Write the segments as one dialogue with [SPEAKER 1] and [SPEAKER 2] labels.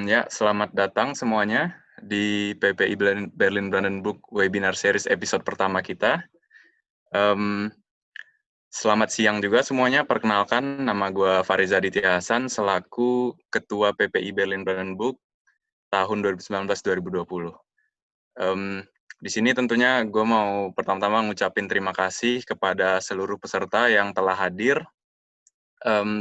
[SPEAKER 1] Ya, selamat datang semuanya di PPI Berlin Brandenburg Webinar Series episode pertama kita. Selamat siang juga semuanya. Perkenalkan, nama gue Fariza Aditya Hasan selaku Ketua PPI Berlin Brandenburg tahun 2019-2020. Di sini tentunya gue mau pertama-tama ngucapin terima kasih kepada seluruh peserta yang telah hadir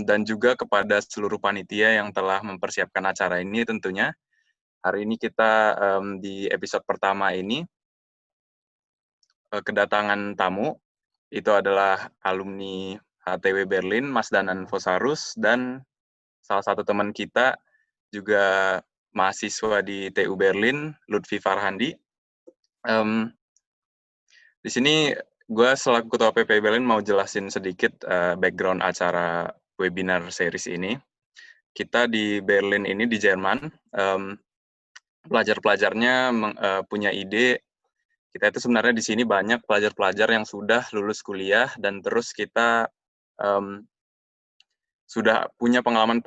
[SPEAKER 1] dan juga kepada seluruh panitia yang telah mempersiapkan acara ini tentunya. Hari ini kita di episode pertama ini kedatangan tamu, itu adalah alumni HTW Berlin, Mas Danan Fosarus, dan salah satu teman kita juga mahasiswa di TU Berlin, Lutfi Farhandi. Di sini gue selaku Ketua PPI Berlin mau jelasin sedikit background acara webinar series ini. Kita di Berlin ini, di Jerman, pelajar-pelajarnya punya ide. Kita itu sebenarnya di sini banyak pelajar-pelajar yang sudah lulus kuliah dan terus kita sudah punya pengalaman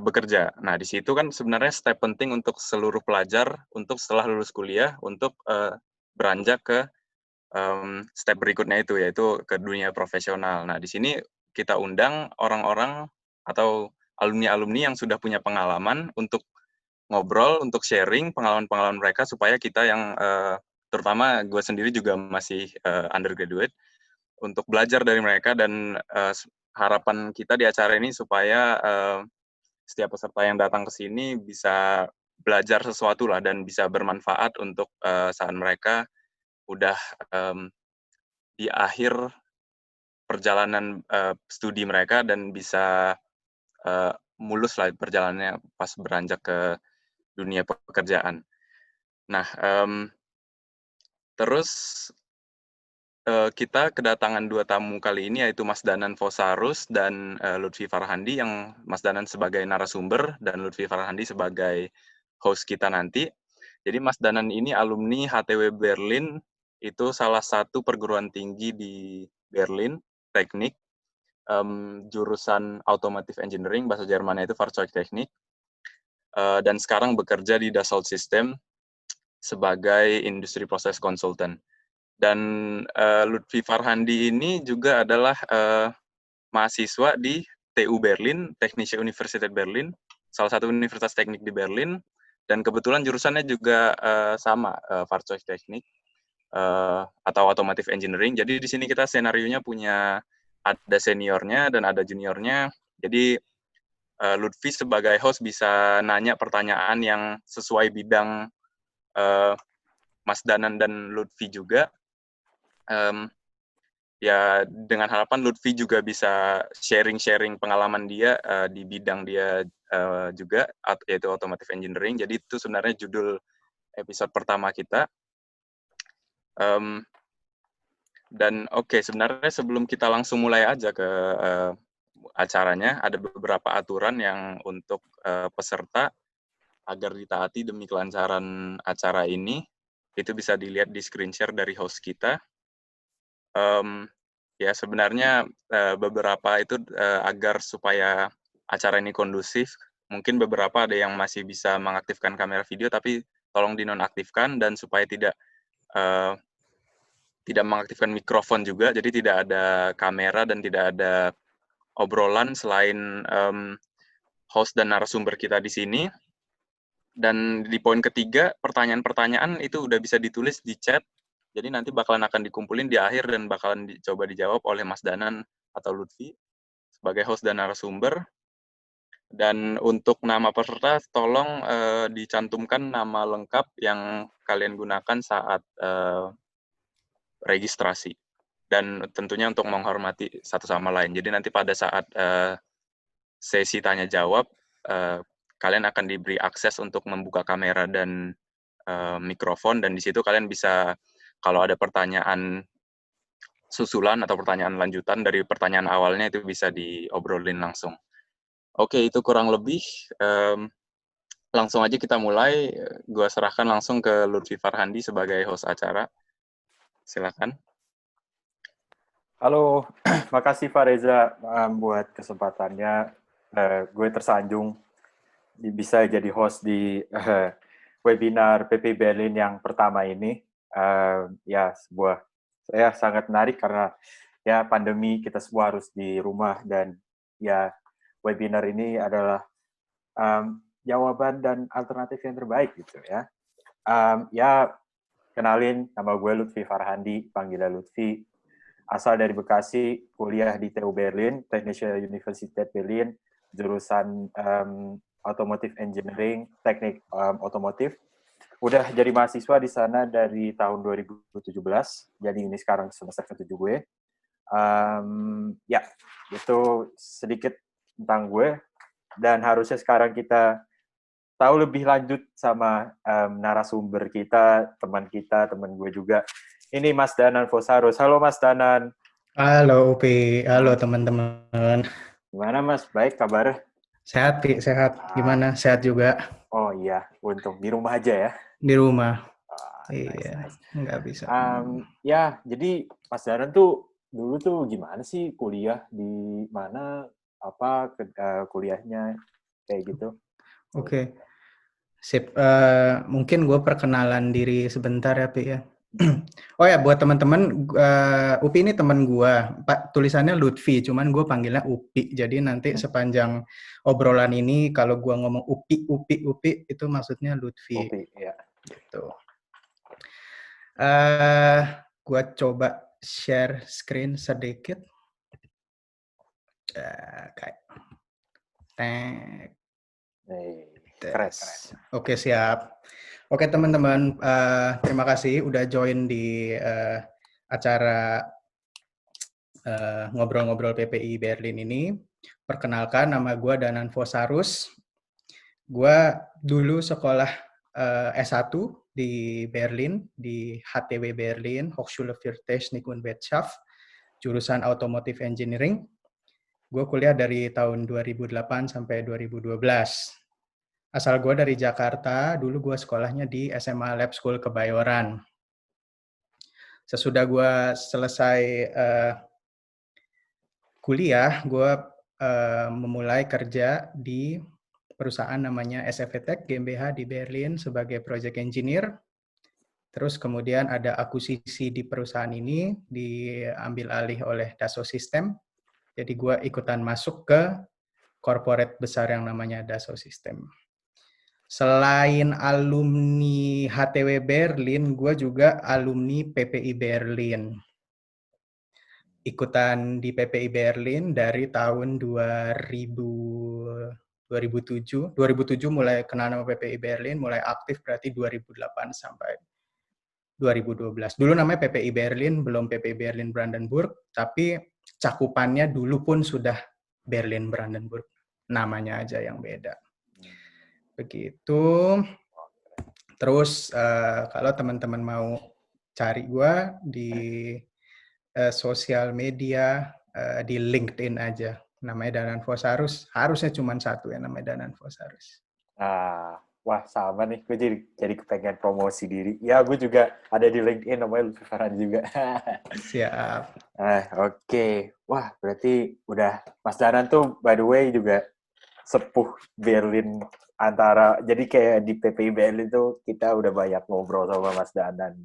[SPEAKER 1] bekerja. Nah, di situ kan sebenarnya step penting untuk seluruh pelajar untuk setelah lulus kuliah untuk beranjak ke step berikutnya itu, yaitu ke dunia profesional. Nah, di sini kita undang orang-orang atau alumni-alumni yang sudah punya pengalaman untuk ngobrol, untuk sharing pengalaman-pengalaman mereka supaya kita yang terutama gue sendiri juga masih undergraduate untuk belajar dari mereka dan harapan kita di acara ini supaya setiap peserta yang datang ke sini bisa belajar sesuatu lah dan bisa bermanfaat untuk saat mereka udah di akhir perjalanan studi mereka dan bisa mulus lah perjalanannya pas beranjak ke dunia pekerjaan. Nah, terus kita kedatangan dua tamu kali ini, yaitu Mas Danan Fosarus dan Lutfi Farhandi, yang Mas Danan sebagai narasumber dan Lutfi Farhandi sebagai host kita nanti. Jadi Mas Danan ini alumni HTW Berlin, itu salah satu perguruan tinggi di Berlin, teknik, jurusan Automotive Engineering, bahasa Jermannya itu Fahrzeugtechnik, dan sekarang bekerja di Dassault System sebagai Industry Process Consultant. Dan Lutfi Farhandi ini juga adalah mahasiswa di TU Berlin, Technische Universität Berlin, salah satu universitas teknik di Berlin, dan kebetulan jurusannya juga sama, Fahrzeugtechnik atau Automotive Engineering. Jadi di sini kita senarionya punya ada seniornya dan ada juniornya. Jadi Lutfi sebagai host bisa nanya pertanyaan yang sesuai bidang Mas Danan dan Lutfi juga. Ya dengan harapan Lutfi juga bisa sharing-sharing pengalaman dia di bidang dia juga, yaitu Automotive Engineering. Jadi itu sebenarnya judul episode pertama kita. Dan oke, sebenarnya sebelum kita langsung mulai aja ke acaranya, ada beberapa aturan yang untuk peserta agar ditaati demi kelancaran acara ini. Itu bisa dilihat di screen share dari host kita. Ya sebenarnya beberapa itu agar supaya acara ini kondusif, mungkin beberapa ada yang masih bisa mengaktifkan kamera video, tapi tolong dinonaktifkan dan supaya tidak mengaktifkan mikrofon juga, jadi tidak ada kamera dan tidak ada obrolan selain host dan narasumber kita di sini. Dan di poin ketiga, pertanyaan-pertanyaan itu udah bisa ditulis di chat. Jadi nanti bakalan akan dikumpulin di akhir dan bakalan coba dijawab oleh Mas Danan atau Lutfi sebagai host dan narasumber. Dan untuk nama peserta, tolong dicantumkan nama lengkap yang kalian gunakan saat registrasi. Dan tentunya untuk menghormati satu sama lain. Jadi nanti pada saat sesi tanya jawab, kalian akan diberi akses untuk membuka kamera dan mikrofon, dan di situ kalian bisa, kalau ada pertanyaan susulan atau pertanyaan lanjutan dari pertanyaan awalnya, itu bisa diobrolin langsung. Oke, itu kurang lebih. Langsung aja kita mulai. Gue serahkan langsung ke Lutfi Farhandi sebagai host acara. Silakan.
[SPEAKER 2] Halo, makasih Pak Reza buat kesempatannya. Gue tersanjung bisa jadi host di webinar PP Berlin yang pertama ini. Ya, saya sangat menarik karena ya pandemi kita semua harus di rumah dan ya webinar ini adalah jawaban dan alternatif yang terbaik gitu ya. Ya, kenalin, nama gue Lutfi Farhandi, panggilnya Lutfi. Asal dari Bekasi, kuliah di TU Berlin, Technische Universität Berlin, jurusan Automotive Engineering, teknik otomotif. Udah jadi mahasiswa di sana dari tahun 2017, jadi ini sekarang semester ke-7 gue. Ya, itu sedikit tentang gue, dan harusnya sekarang kita tahu lebih lanjut sama narasumber kita, teman gue juga. Ini Mas Danan Fosarus. Halo Mas Danan.
[SPEAKER 3] Halo Upi, halo teman-teman.
[SPEAKER 2] Gimana Mas? Baik kabar?
[SPEAKER 3] Sehat, Pi, sehat. Gimana? Sehat juga?
[SPEAKER 2] Oh iya, untung. Di rumah aja ya?
[SPEAKER 3] Di rumah.
[SPEAKER 2] Nice,
[SPEAKER 3] Iya,
[SPEAKER 2] nice.
[SPEAKER 3] nggak bisa.
[SPEAKER 2] Ya, jadi Mas Danan tuh dulu tuh gimana sih kuliah di mana? Apa kuliahnya kayak gitu?
[SPEAKER 3] Oke. Sip. Mungkin gue perkenalan diri sebentar ya, Pi ya. Oh ya, buat teman-teman, Upi ini teman gue. Tulisannya Lutfi, cuman gue panggilnya Upi. Jadi nanti sepanjang obrolan ini, kalau gue ngomong Upi, itu maksudnya Lutfi.
[SPEAKER 2] Upi, ya.
[SPEAKER 3] Gitu. Gue coba share screen sedikit. Kayak
[SPEAKER 2] Keren.
[SPEAKER 3] Oke, siap. Oke teman-teman, terima kasih udah join di acara ngobrol-ngobrol PPI Berlin ini. Perkenalkan, nama gue Danan Fosarus. Gue dulu sekolah S1 di Berlin, di HTW Berlin, Hochschule für Technik und Wirtschaft, jurusan Automotive Engineering. Gue kuliah dari tahun 2008 sampai 2012. Asal gue dari Jakarta, dulu gue sekolahnya di SMA Lab School Kebayoran. Sesudah gue selesai kuliah, gue memulai kerja di perusahaan namanya SFE Tech GmbH di Berlin sebagai project engineer. Terus kemudian ada akuisisi di perusahaan ini, diambil alih oleh Dassault System. Jadi gue ikutan masuk ke corporate besar yang namanya Dassault System. Selain alumni HTW Berlin, gue juga alumni PPI Berlin. Ikutan di PPI Berlin dari tahun 2007 mulai kenal nama PPI Berlin, mulai aktif berarti 2008 sampai 2012. Dulu namanya PPI Berlin, belum PPI Berlin Brandenburg, tapi cakupannya dulu pun sudah Berlin Brandenburg. Namanya aja yang beda. Begitu. Terus kalau teman-teman mau cari gue di sosial media, di LinkedIn aja. Namanya Danan Fosarus. Harusnya cuma satu ya namanya Danan Fosarus.
[SPEAKER 2] Wah sama nih, gue jadi kepengen promosi diri. Ya, gue juga ada di LinkedIn, namanya Lutfi Farhan juga.
[SPEAKER 3] Siap.
[SPEAKER 2] Oke. Wah, berarti udah, Mas Danan tuh by the way juga sepuh Berlin jadi kayak di PPI Berlin tuh kita udah banyak ngobrol sama Mas Danan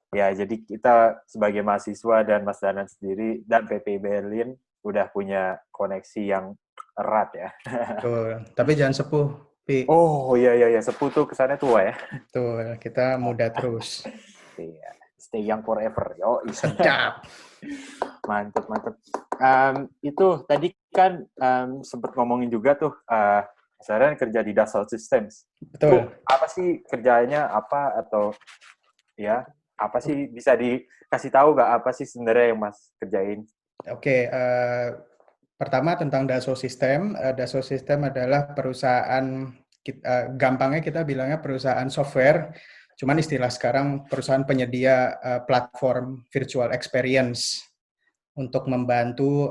[SPEAKER 2] jadi kita sebagai mahasiswa dan Mas Danan sendiri dan PPI Berlin udah punya koneksi yang erat ya.
[SPEAKER 3] Betul. Tapi jangan sepuh, Pi.
[SPEAKER 2] Oh iya, sepuh tuh kesannya tua ya.
[SPEAKER 3] Betul, kita muda terus.
[SPEAKER 2] Iya, stay young forever.
[SPEAKER 3] Sedap.
[SPEAKER 2] Mantep. Itu tadi kan sempat ngomongin juga tuh, misalnya kerja di Dassault Systems.
[SPEAKER 3] Betul.
[SPEAKER 2] Apa sih kerjanya atau ya apa sih, bisa dikasih tahu nggak apa sih sebenarnya yang Mas kerjain?
[SPEAKER 3] Oke, pertama tentang Dassault System. Dassault System adalah perusahaan, gampangnya kita bilangnya perusahaan software, cuman istilah sekarang perusahaan penyedia platform virtual experience untuk membantu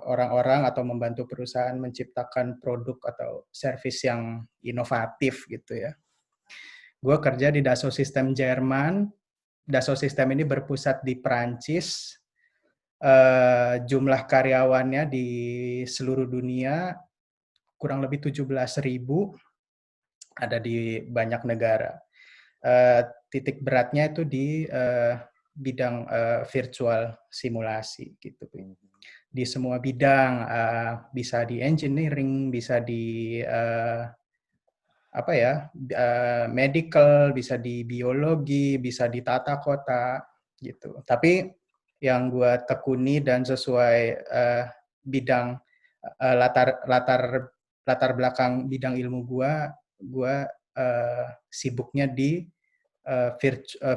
[SPEAKER 3] orang-orang atau membantu perusahaan menciptakan produk atau service yang inovatif gitu ya. Gue kerja di Dassault System Jerman. Dassault System ini berpusat di Perancis. Jumlah karyawannya di seluruh dunia kurang lebih 17.000, ada di banyak negara. Titik beratnya itu di bidang virtual simulasi gitu. Di semua bidang, bisa di engineering, bisa di medical, bisa di biologi, bisa di tata kota gitu. Tapi yang gue tekuni dan sesuai bidang latar belakang bidang ilmu gue sibuknya di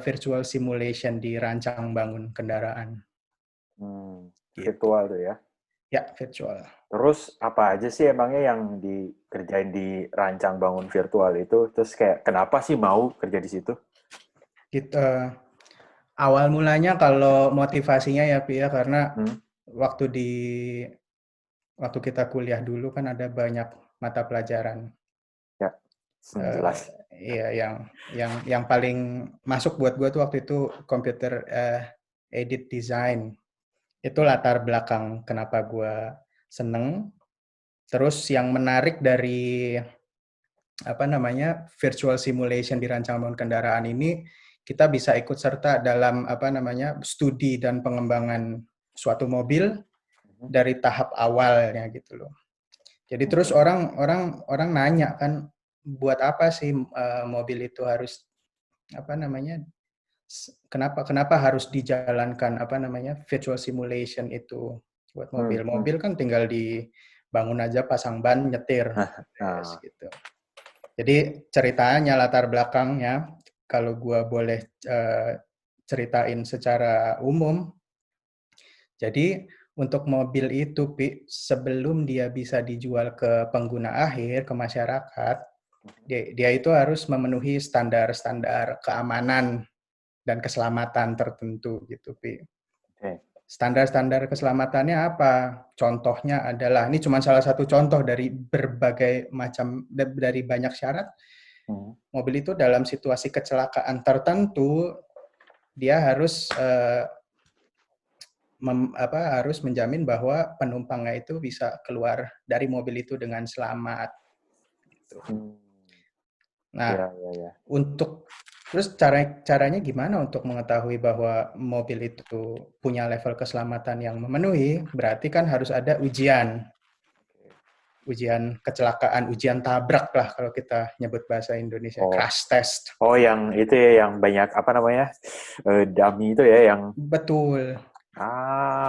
[SPEAKER 3] virtual simulation, di rancang bangun kendaraan.
[SPEAKER 2] Virtual tuh ya?
[SPEAKER 3] Ya, virtual.
[SPEAKER 2] Terus apa aja sih emangnya yang dikerjain di rancang bangun virtual itu? Terus kayak kenapa sih mau kerja di situ?
[SPEAKER 3] Awal mulanya kalau motivasinya ya Pi ya, karena waktu kita kuliah dulu kan ada banyak mata pelajaran.
[SPEAKER 2] Ya, jelas.
[SPEAKER 3] Iya, yang paling masuk buat gue tuh waktu itu computer aided design. Itu latar belakang kenapa gue seneng. Terus yang menarik dari virtual simulation di rancang bangun kendaraan ini, kita bisa ikut serta dalam studi dan pengembangan suatu mobil dari tahap awalnya gitu loh. Jadi terus orang nanya kan, buat apa sih mobil itu harus kenapa harus dijalankan virtual simulation itu buat mobil. Mobil kan tinggal dibangun aja, pasang ban, nyetir, gitu. Jadi ceritanya, latar belakangnya, kalau gue boleh ceritain secara umum, jadi untuk mobil itu, sebelum dia bisa dijual ke pengguna akhir, ke masyarakat, dia itu harus memenuhi standar-standar keamanan dan keselamatan tertentu gitu, Pi. Standar-standar keselamatannya apa? Contohnya adalah, ini cuma salah satu contoh dari berbagai macam, dari banyak syarat. Mobil itu dalam situasi kecelakaan tertentu, dia harus harus menjamin bahwa penumpangnya itu bisa keluar dari mobil itu dengan selamat. Gitu. Nah, terus caranya gimana untuk mengetahui bahwa mobil itu punya level keselamatan yang memenuhi? Berarti kan harus ada ujian kecelakaan, ujian tabrak lah kalau kita nyebut bahasa Indonesia, crash test.
[SPEAKER 2] Oh, yang itu ya, yang banyak dummy itu ya, yang
[SPEAKER 3] betul.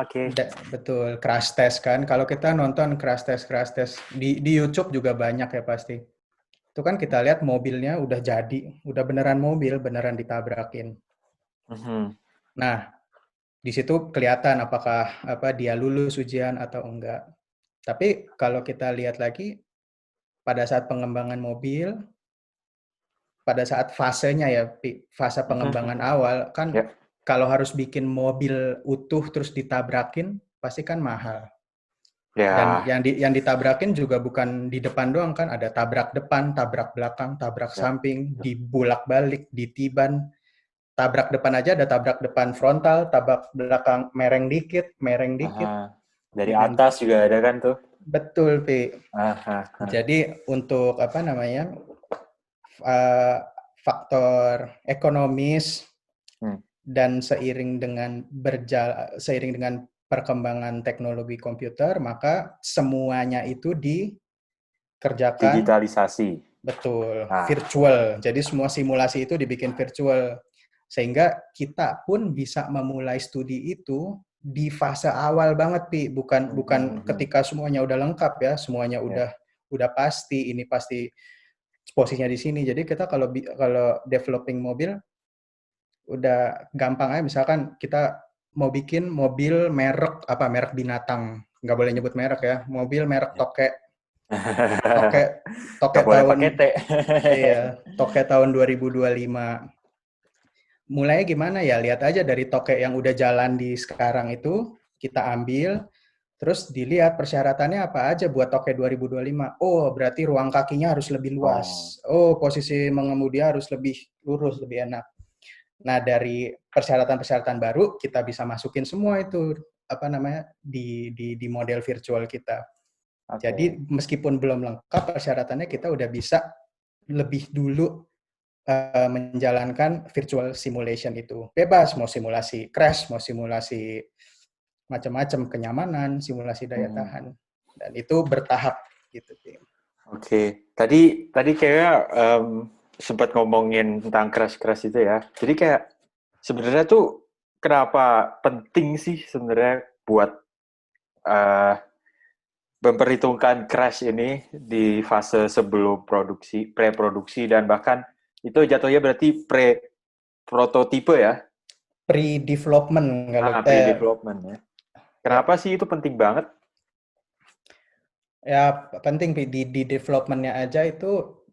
[SPEAKER 2] Oke.
[SPEAKER 3] Betul, crash test kan. Kalau kita nonton crash test di YouTube juga banyak ya pasti. Itu kan kita lihat mobilnya udah jadi, udah beneran mobil, beneran ditabrakin. Nah, di situ kelihatan apakah dia lulus ujian atau enggak. Tapi kalau kita lihat lagi, pada saat pengembangan mobil, pada saat fasenya ya, fase pengembangan awal, kan kalau harus bikin mobil utuh terus ditabrakin, pasti kan mahal. Dan yang ditabrakin juga bukan di depan doang kan, ada tabrak depan, tabrak belakang, tabrak samping, dibulak-balik, ditiban. Tabrak depan aja ada tabrak depan frontal, tabrak belakang mereng dikit.
[SPEAKER 2] Dari atas juga ada kan tuh?
[SPEAKER 3] Betul, Pi. Jadi untuk faktor ekonomis dan seiring dengan perkembangan teknologi komputer, maka semuanya itu dikerjakan
[SPEAKER 2] digitalisasi.
[SPEAKER 3] Betul, virtual. Jadi semua simulasi itu dibikin virtual, sehingga kita pun bisa memulai studi itu di fase awal banget, Pi. Bukan ketika semuanya udah lengkap ya, semuanya udah pasti, ini pasti posisinya di sini. Jadi kita kalau developing mobil udah gampang aja. Misalkan kita mau bikin mobil merek binatang, nggak boleh nyebut merek ya, mobil merek toke tahun 2025. Mulainya gimana ya? Lihat aja dari toke yang udah jalan di sekarang itu, kita ambil, terus dilihat persyaratannya apa aja buat toke 2025. Oh, berarti ruang kakinya harus lebih luas. Oh, posisi mengemudi harus lebih lurus, lebih enak. Nah, dari persyaratan-persyaratan baru, kita bisa masukin semua itu di model virtual kita. Jadi meskipun belum lengkap persyaratannya, kita udah bisa lebih dulu menjalankan virtual simulation itu. Bebas, mau simulasi crash, mau simulasi macam-macam, kenyamanan, simulasi daya tahan. Dan itu bertahap gitu.
[SPEAKER 2] Oke. Tadi kayaknya sempat ngomongin tentang crash itu ya. Jadi kayak sebenarnya tuh kenapa penting sih sebenarnya buat memperhitungkan crash ini di fase sebelum pre-produksi, dan bahkan itu jatuhnya berarti pre-prototipe ya?
[SPEAKER 3] Pre-development.
[SPEAKER 2] Pre-development ya. Kenapa sih itu penting banget?
[SPEAKER 3] Ya, penting di development-nya aja itu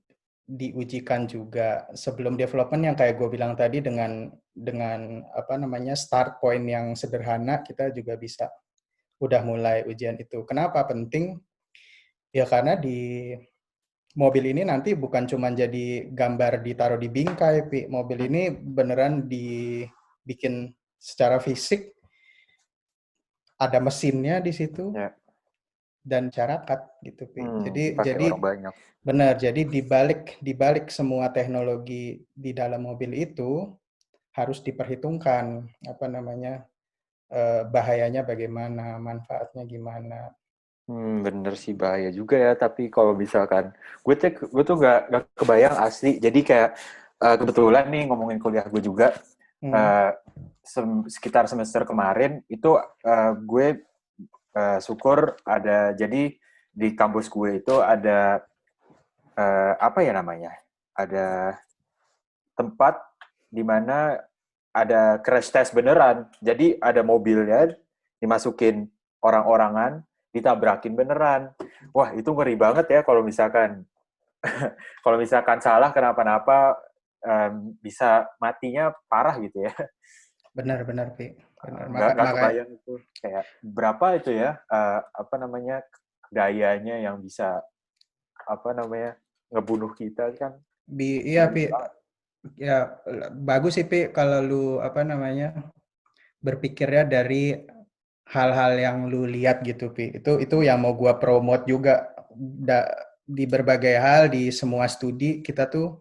[SPEAKER 3] diujikan juga. Sebelum development yang kayak gue bilang tadi, dengan start point yang sederhana, kita juga bisa udah mulai ujian itu. Kenapa penting? Ya karena di mobil ini nanti bukan cuma jadi gambar ditaruh di bingkai, mobil ini beneran dibikin secara fisik, ada mesinnya di situ.
[SPEAKER 2] Ya.
[SPEAKER 3] Dan masyarakat gitu, jadi
[SPEAKER 2] orang banyak.
[SPEAKER 3] Benar, jadi dibalik semua teknologi di dalam mobil itu harus diperhitungkan bahayanya bagaimana, manfaatnya gimana.
[SPEAKER 2] Bener sih, bahaya juga ya. Tapi kalau misalkan gue tuh nggak kebayang asli. Jadi kayak kebetulan nih ngomongin kuliah gue juga, sekitar semester kemarin itu gue syukur ada, jadi di kampus gue itu ada apa ya namanya? Ada tempat di mana ada crash test beneran. Jadi ada mobilnya dimasukin orang-orangan, ditabrakin beneran. Wah, itu ngeri banget ya kalau misalkan salah kenapa-napa, bisa matinya parah gitu ya.
[SPEAKER 3] Benar, Pi.
[SPEAKER 2] Nggak kebayang itu kayak berapa itu ya, dayanya yang bisa ngebunuh kita kan.
[SPEAKER 3] Iya, Pi. Ya, bagus sih, Pi, kalau lu berpikirnya dari hal-hal yang lu lihat gitu, Pi. Itu yang mau gua promote juga. Di berbagai hal, di semua studi, kita tuh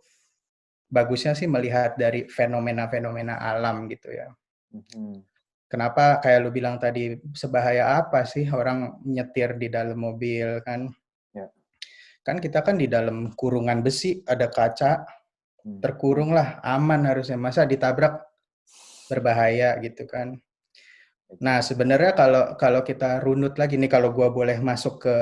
[SPEAKER 3] bagusnya sih melihat dari fenomena-fenomena alam gitu ya. Kenapa kayak lu bilang tadi, sebahaya apa sih orang nyetir di dalam mobil kan?
[SPEAKER 2] Ya.
[SPEAKER 3] Kan kita kan di dalam kurungan besi, ada kaca, terkurung lah, aman harusnya. Masa ditabrak berbahaya gitu kan? Nah, sebenarnya kalau kita runut lagi nih, kalau gua boleh masuk ke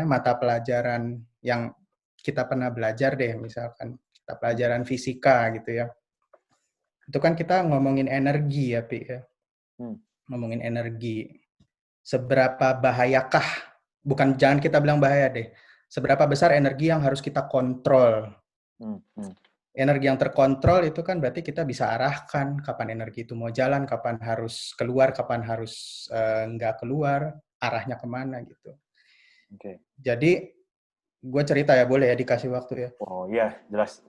[SPEAKER 3] mata pelajaran yang kita pernah belajar deh, misalkan mata pelajaran fisika gitu ya. Itu kan kita ngomongin energi ya, Pi ya. Ngomongin energi. Seberapa bahayakah, jangan kita bilang bahaya deh. Seberapa besar energi yang harus kita kontrol. Energi yang terkontrol itu kan berarti kita bisa arahkan kapan energi itu mau jalan, kapan harus keluar, kapan harus nggak keluar, arahnya kemana gitu. Jadi gue cerita ya, boleh ya dikasih waktu ya?
[SPEAKER 2] Oh iya, jelas.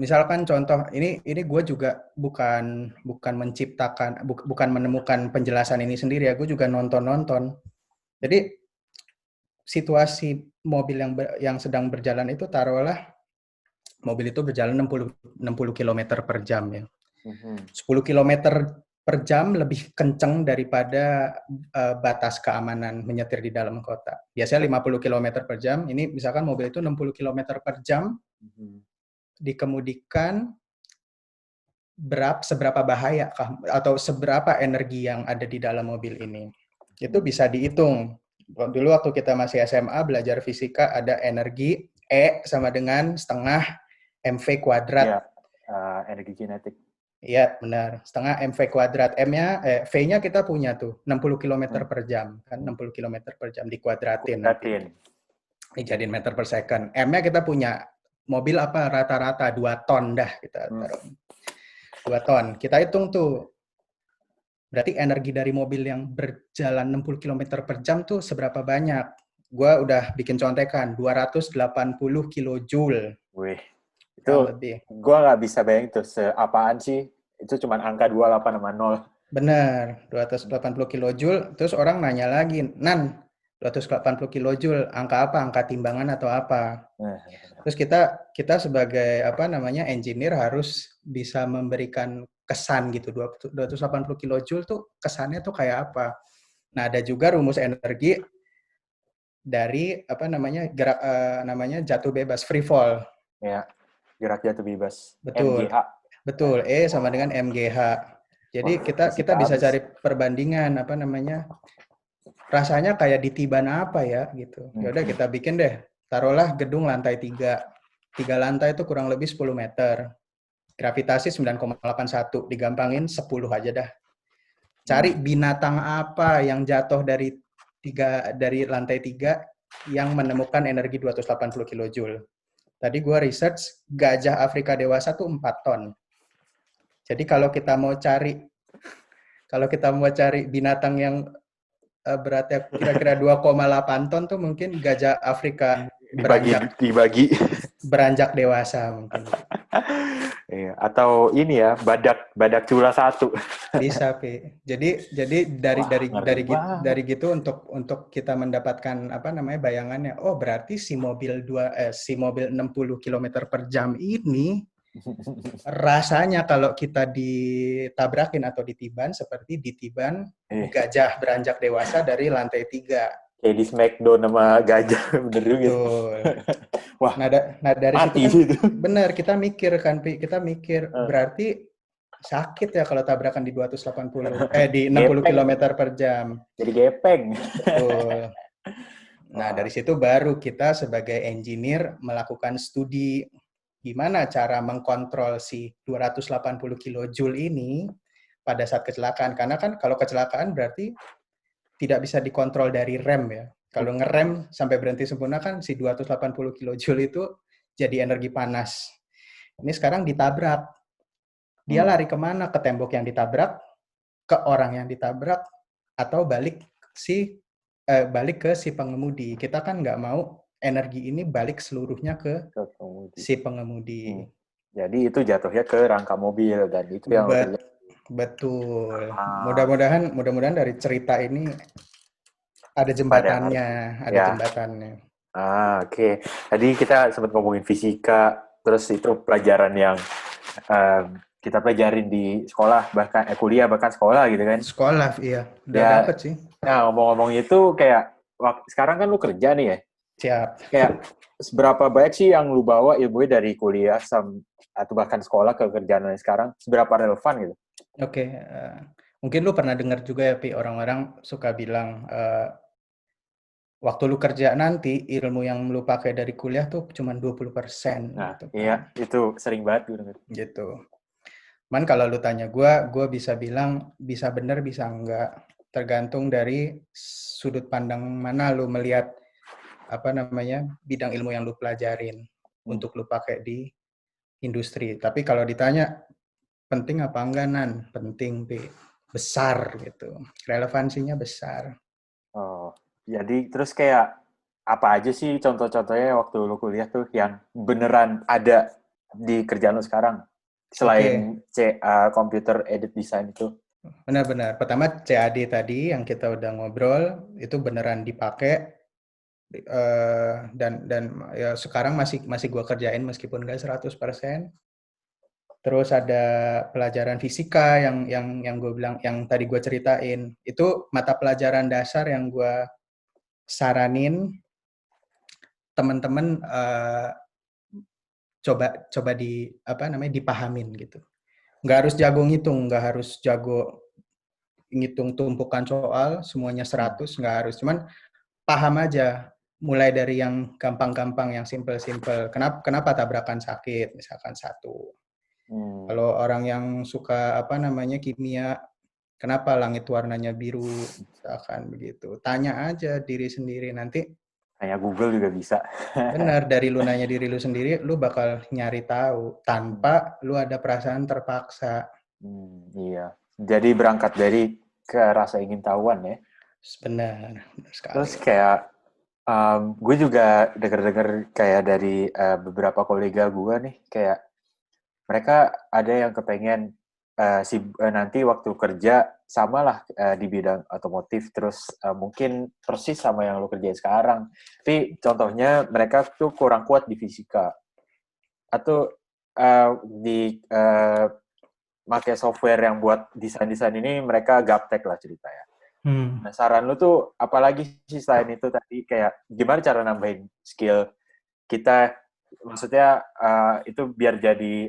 [SPEAKER 3] Misalkan contoh, ini gue juga bukan menciptakan, bukan menemukan penjelasan ini sendiri ya, gue juga nonton. Jadi situasi mobil yang sedang berjalan itu, taruhlah mobil itu berjalan 60 km per jam ya. 10 km per jam lebih kencang daripada batas keamanan menyetir di dalam kota. Biasanya 50 km per jam, ini misalkan mobil itu 60 km per jam, dikemudikan, seberapa bahaya atau seberapa energi yang ada di dalam mobil ini. Itu bisa dihitung. Dulu waktu kita masih SMA belajar fisika, ada energi E sama dengan setengah mv kuadrat.
[SPEAKER 2] Ya, energi kinetik.
[SPEAKER 3] Iya, benar. Setengah mv kuadrat. V-nya kita punya tuh, 60 km per jam. Kan 60 km per jam dikuadratin. Dijadiin meter per second. M-nya kita punya. Mobil apa rata-rata 2 ton dah kita taruh. 2 ton. Kita hitung tuh. Berarti energi dari mobil yang berjalan 60 km per jam tuh seberapa banyak? Gua udah bikin contekan, 280 kilojoule.
[SPEAKER 2] Wih, itu gue nggak bisa bayangin tuh seapaan sih. Itu cuma angka 28 sama 0.
[SPEAKER 3] Bener, 280 kilojoule. Terus orang nanya lagi, Nan, 280 kilojoule, angka apa? Angka timbangan atau apa? Terus kita sebagai engineer harus bisa memberikan kesan gitu. 280 kilojoule tuh kesannya tuh kayak apa? Nah, ada juga rumus energi dari gerak jatuh bebas, free fall.
[SPEAKER 2] Ya, gerak jatuh bebas.
[SPEAKER 3] Betul.
[SPEAKER 2] MGH.
[SPEAKER 3] Betul, E sama dengan MGH. Jadi kita bisa cari perbandingan rasanya kayak di Tiban apa ya gitu. Ya udah kita bikin deh. Taruhlah gedung lantai 3. 3 lantai itu kurang lebih 10 meter. Gravitasi 9,81, digampangin 10 aja dah. Cari binatang apa yang jatuh dari lantai 3 yang menemukan energi 280 kilojoule. Tadi gue research, gajah Afrika dewasa tuh 4 ton. Jadi kalau kita mau cari binatang yang beratnya kira-kira 2,8 ton tuh mungkin gajah Afrika
[SPEAKER 2] dibagi
[SPEAKER 3] beranjak dewasa mungkin.
[SPEAKER 2] Iya, atau ini ya, badak cula 1.
[SPEAKER 3] Bisa, Pi. Jadi dari gitu untuk kita mendapatkan bayangannya, oh berarti si mobil 60 km per jam ini rasanya kalau kita ditabrakin atau ditiban seperti ditiban gajah beranjak dewasa dari lantai 3.
[SPEAKER 2] Kayak di Smackdown sama gajah, bener juga.
[SPEAKER 3] Betul.
[SPEAKER 2] Wah,
[SPEAKER 3] nah dari
[SPEAKER 2] mati
[SPEAKER 3] situ kan, bener, kita mikir berarti sakit ya kalau tabrakan di 60 km per jam.
[SPEAKER 2] Jadi gepeng.
[SPEAKER 3] Betul. Nah, dari situ baru kita sebagai engineer melakukan studi gimana cara mengkontrol si 280 kilojoule ini pada saat kecelakaan. Karena kan kalau kecelakaan berarti tidak bisa dikontrol dari rem ya. Kalau ngerem sampai berhenti sempurna kan si 280 kilojoule itu jadi energi panas. Ini sekarang ditabrak. Dia lari kemana? Ke tembok yang ditabrak, ke orang yang ditabrak, atau balik ke si pengemudi. Kita kan nggak mau energi ini balik seluruhnya ke si pengemudi.
[SPEAKER 2] Jadi itu jatuhnya ke rangka mobil dan itu yang
[SPEAKER 3] betul. Mudah-mudahan dari cerita ini ada jembatannya, jembatannya.
[SPEAKER 2] Oke. Tadi kita sempat ngomongin fisika, terus itu pelajaran yang kita pelajarin di sekolah, bahkan kuliah, bahkan sekolah gitu kan.
[SPEAKER 3] Sekolah, iya. Udah dapet sih.
[SPEAKER 2] Nah, ngomong-ngomong itu kayak, sekarang kan lu kerja nih ya?
[SPEAKER 3] Siap.
[SPEAKER 2] Kayak, seberapa banyak sih yang lu bawa ilmunya dari kuliah atau bahkan sekolah ke kerjaan lu sekarang? Seberapa relevan gitu?
[SPEAKER 3] Oke. Mungkin lu pernah dengar juga ya, Pi, orang-orang suka bilang, waktu lu kerja nanti, ilmu yang lu pakai dari kuliah tuh cuma 20%.
[SPEAKER 2] Nah,
[SPEAKER 3] gitu kan.
[SPEAKER 2] Iya, itu sering banget gue denger.
[SPEAKER 3] Gitu. Cuman kalau lu tanya gue bisa bilang bisa benar bisa enggak. Tergantung dari sudut pandang mana lu melihat bidang ilmu yang lu pelajarin untuk lu pakai di industri. Tapi kalau ditanya penting apa enggak, Nan? Penting, Pi. Besar gitu. Relevansinya besar.
[SPEAKER 2] Oh, jadi terus kayak apa aja sih contoh-contohnya waktu lu kuliah tuh yang beneran ada di kerjaan lu sekarang? Selain computer aided design itu.
[SPEAKER 3] Benar-benar. Pertama CAD tadi yang kita udah ngobrol itu beneran dipakai dan ya sekarang masih gua kerjain meskipun nggak 100%. Terus ada pelajaran fisika yang gue bilang, yang tadi gue ceritain. Itu mata pelajaran dasar yang gue saranin teman-teman coba dipahamin gitu. Nggak harus jago ngitung, nggak harus jago ngitung tumpukan soal semuanya 100, nggak harus. Cuman paham aja, mulai dari yang gampang-gampang, yang simple-simple. Kenapa tabrakan sakit, misalkan 1. Kalau orang yang suka kimia, kenapa langit warnanya biru, misalkan begitu. Tanya aja diri sendiri, nanti
[SPEAKER 2] tanya Google juga bisa.
[SPEAKER 3] Benar, dari lu nanya diri lu sendiri, lu bakal nyari tahu tanpa lu ada perasaan terpaksa.
[SPEAKER 2] Iya. Jadi berangkat dari ke rasa ingin tahuan ya.
[SPEAKER 3] Benar sekali.
[SPEAKER 2] Terus kayak gue juga denger kayak dari beberapa kolega gue nih, kayak mereka ada yang kepengen nanti waktu kerja samalah di bidang otomotif, terus mungkin persis sama yang lo kerjain sekarang. Tapi contohnya mereka tuh kurang kuat di fisika atau pakai software yang buat desain-desain ini mereka gaptek lah ceritanya. Nah, saran lu tuh apalagi sih selain itu tadi, kayak gimana cara nambahin skill kita, maksudnya itu biar jadi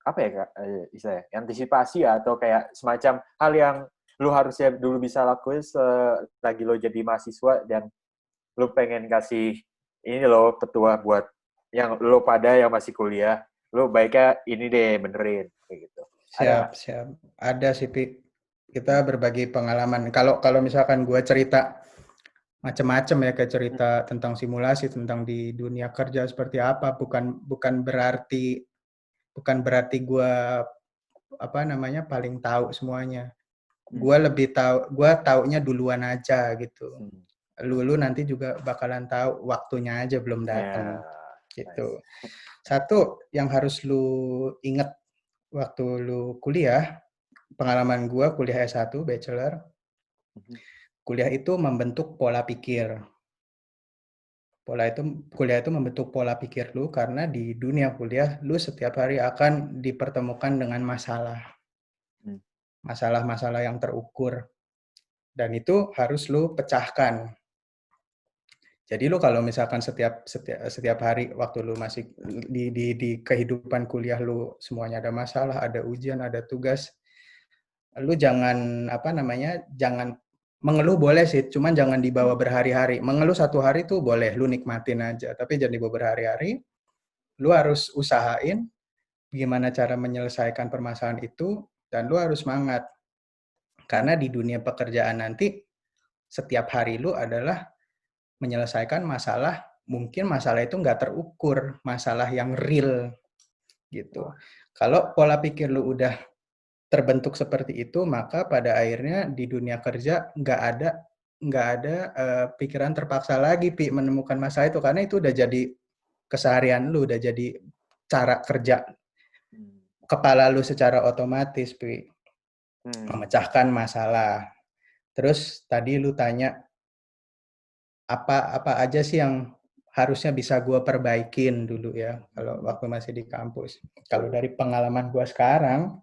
[SPEAKER 2] apa ya Kak, istilahnya antisipasi atau kayak semacam hal yang lu harusnya dulu bisa lakuin selagi lo jadi mahasiswa dan lu pengen kasih ini lo petua buat yang lo pada yang masih kuliah, lo baiknya ini deh benerin kayak gitu.
[SPEAKER 3] Siap. Ada sih, Pi. Kita berbagi pengalaman. Kalau misalkan gue cerita macam-macam ya, kayak cerita tentang simulasi, tentang di dunia kerja seperti apa, bukan berarti gue paling tahu semuanya. Gue lebih tahu, gue taunya duluan aja gitu. Lu nanti juga bakalan tahu, waktunya aja belum datang. Gitu.
[SPEAKER 2] Nice.
[SPEAKER 3] Satu yang harus lu ingat waktu lu kuliah, pengalaman gue kuliah S1 bachelor, kuliah itu membentuk pola pikir. Kuliah itu membentuk pola pikir lu, karena di dunia kuliah lu setiap hari akan dipertemukan dengan masalah-masalah yang terukur, dan itu harus lu pecahkan. Jadi lu kalau misalkan setiap hari waktu lu masih di kehidupan kuliah lu semuanya ada masalah, ada ujian, ada tugas, lu jangan jangan mengeluh boleh sih, cuman jangan dibawa berhari-hari. Mengeluh satu hari tuh boleh, lu nikmatin aja, tapi jangan dibawa berhari-hari. Lu harus usahain gimana cara menyelesaikan permasalahan itu, dan lu harus semangat. Karena di dunia pekerjaan nanti, setiap hari lu adalah menyelesaikan masalah, mungkin masalah itu nggak terukur, masalah yang real gitu. Kalau pola pikir lu udah terbentuk seperti itu, maka pada akhirnya di dunia kerja nggak ada pikiran terpaksa lagi, Pi, menemukan masalah itu, karena itu udah jadi keseharian lu, udah jadi cara kerja kepala lu secara otomatis, Pi. Memecahkan masalah. Terus tadi lu tanya apa aja sih yang harusnya bisa gue perbaikin dulu ya kalau waktu masih di kampus. Kalau dari pengalaman gue sekarang,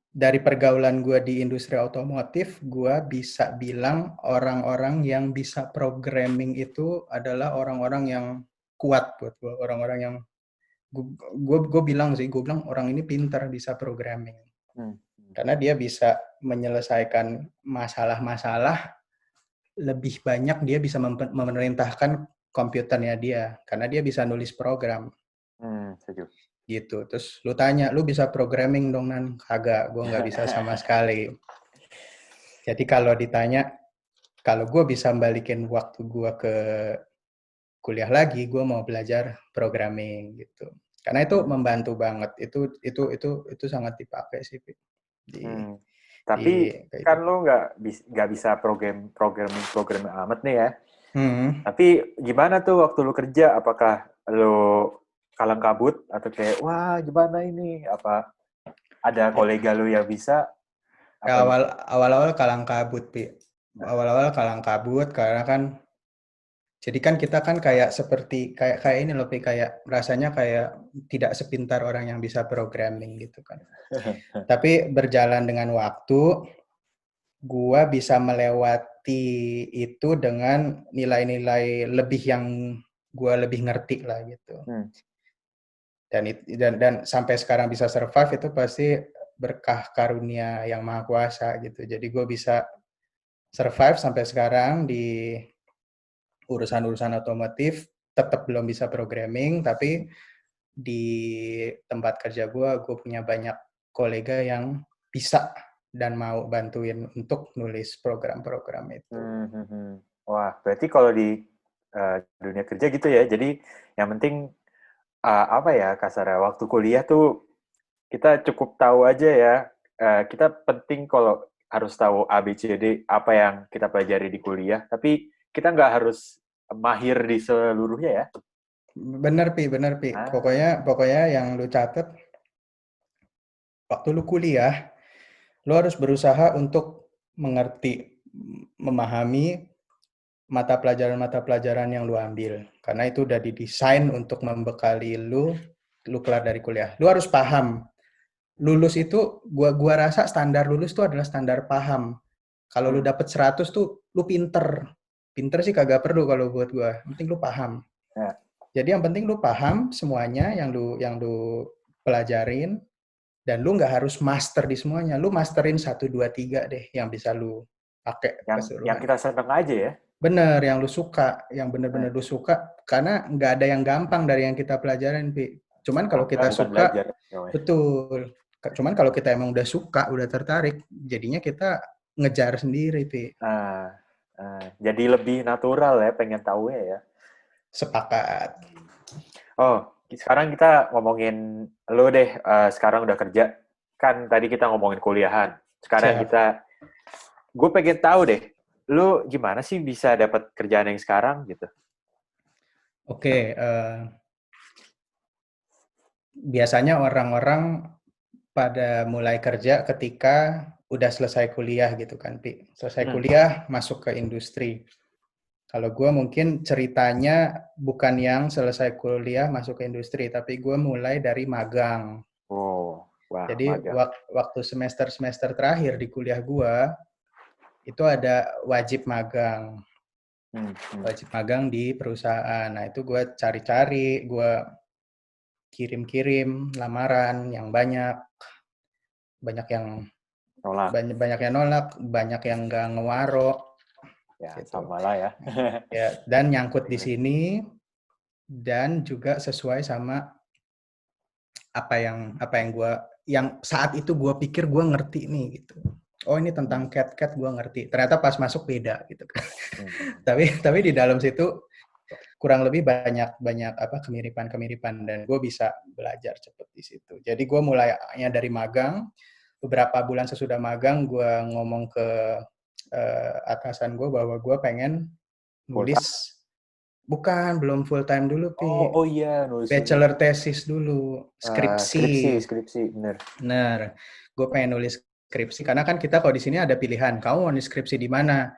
[SPEAKER 3] dari pergaulan gue di industri otomotif, gue bisa bilang orang-orang yang bisa programming itu adalah orang-orang yang kuat buat gue. Orang-orang yang gue bilang orang ini pintar bisa programming. Karena dia bisa menyelesaikan masalah-masalah lebih banyak, dia bisa memerintahkan komputernya dia, karena dia bisa nulis program. Gitu. Terus lu tanya, lu bisa programming dong, Nan? Kagak, gue nggak bisa sama sekali. Jadi kalau ditanya, kalau gue bisa balikin waktu gue ke kuliah lagi, gue mau belajar programming gitu. Karena itu membantu banget. Itu sangat dipakai sih.
[SPEAKER 2] Tapi kan lo nggak bisa programming amat nih ya. Tapi gimana tuh waktu lo kerja? Apakah lo kalang kabut atau kayak wah gimana ini? Apa ada kolega lo yang bisa?
[SPEAKER 3] Awal-awal kalang kabut, Pi. Awal-awal kalang kabut karena kan, jadi kan kita kan kayak ini loh, Pi, kayak rasanya kayak tidak sepintar orang yang bisa programming gitu kan. Tapi berjalan dengan waktu, gua bisa melewati itu dengan nilai-nilai lebih yang gua lebih ngerti lah gitu. Dan sampai sekarang bisa survive itu pasti berkah karunia yang maha kuasa gitu. Jadi gue bisa survive sampai sekarang di urusan-urusan otomotif, tetap belum bisa programming, tapi di tempat kerja gue punya banyak kolega yang bisa dan mau bantuin untuk nulis program-program itu.
[SPEAKER 2] Wah, berarti kalau di dunia kerja gitu ya, jadi yang penting apa ya kasarnya, waktu kuliah tuh kita cukup tahu aja ya, kita penting kalau harus tahu A, B, C, D, apa yang kita pelajari di kuliah, tapi kita nggak harus mahir di seluruhnya ya.
[SPEAKER 3] Bener Pi.
[SPEAKER 2] Ah,
[SPEAKER 3] Pokoknya yang lu catet waktu lu kuliah, lu harus berusaha untuk mengerti, memahami mata pelajaran yang lu ambil. Karena itu udah didesain untuk membekali lu kelar dari kuliah. Lu harus paham. Lulus itu, gua rasa standar lulus itu adalah standar paham. Kalau lu
[SPEAKER 2] hmm,
[SPEAKER 3] dapet 100 tuh, lu pinter. Pinter sih kagak perlu kalau buat gua. Yang penting lu paham.
[SPEAKER 2] ya,
[SPEAKER 3] Jadi yang penting lu paham semuanya yang lu pelajarin, dan lu nggak harus master di semuanya. Lu masterin 1, 2, 3 deh yang bisa lu pakai
[SPEAKER 2] yang
[SPEAKER 3] keseluruhan.
[SPEAKER 2] kita seneng aja ya.
[SPEAKER 3] Bener, yang lu suka, yang
[SPEAKER 2] Nah,
[SPEAKER 3] bener-bener lu suka. Karena nggak ada yang gampang dari yang kita pelajarin, Pi. Cuman kalau
[SPEAKER 2] bangga
[SPEAKER 3] kita
[SPEAKER 2] bukan
[SPEAKER 3] suka,
[SPEAKER 2] belajar. Namanya.
[SPEAKER 3] betul. Cuman kalau kita emang udah suka, udah tertarik, jadinya kita ngejar sendiri, Pi.
[SPEAKER 2] Ah, jadi lebih natural ya, pengen tahu ya.
[SPEAKER 3] Sepakat.
[SPEAKER 2] Oh, sekarang kita ngomongin lo deh. Sekarang udah kerja. Kan tadi kita ngomongin kuliahan. Sekarang
[SPEAKER 3] Siap.
[SPEAKER 2] gue pengen tahu deh, lo gimana sih bisa dapat kerjaan yang sekarang gitu?
[SPEAKER 3] Oke, biasanya orang-orang pada mulai kerja ketika udah selesai kuliah gitu kan, Pi. Selesai kuliah, masuk ke industri. Kalau gue mungkin ceritanya bukan yang selesai kuliah masuk ke industri, tapi gue mulai dari magang.
[SPEAKER 2] Oh, wah,
[SPEAKER 3] Jadi
[SPEAKER 2] magang.
[SPEAKER 3] waktu semester-semester terakhir di kuliah gue, itu ada wajib magang. Wajib magang di perusahaan. Nah, itu gue cari-cari, gue kirim-kirim lamaran yang banyak yang
[SPEAKER 2] Nolak.
[SPEAKER 3] banyak yang nolak, banyak yang nggak ngewaro
[SPEAKER 2] Ya,
[SPEAKER 3] gitu.
[SPEAKER 2] sama lah ya.
[SPEAKER 3] Ya, dan nyangkut di sini, dan juga sesuai sama apa yang saat itu gue pikir gue ngerti nih gitu. Oh, ini tentang cat gue ngerti. Ternyata pas masuk beda gitu kan. Tapi di dalam situ kurang lebih banyak kemiripan dan gue bisa belajar cepet di situ. Jadi gue mulainya dari magang. Beberapa bulan sesudah magang gue ngomong ke atasan gue bahwa gue pengen nulis. Bukan, belum full time dulu, Pi.
[SPEAKER 2] Oh iya, nulis dulu.
[SPEAKER 3] Bachelor thesis dulu, skripsi.
[SPEAKER 2] Skripsi, bener.
[SPEAKER 3] Bener. Gue pengen nulis skripsi, karena kan kita kalau di sini ada pilihan. Kamu mau nulis skripsi di mana?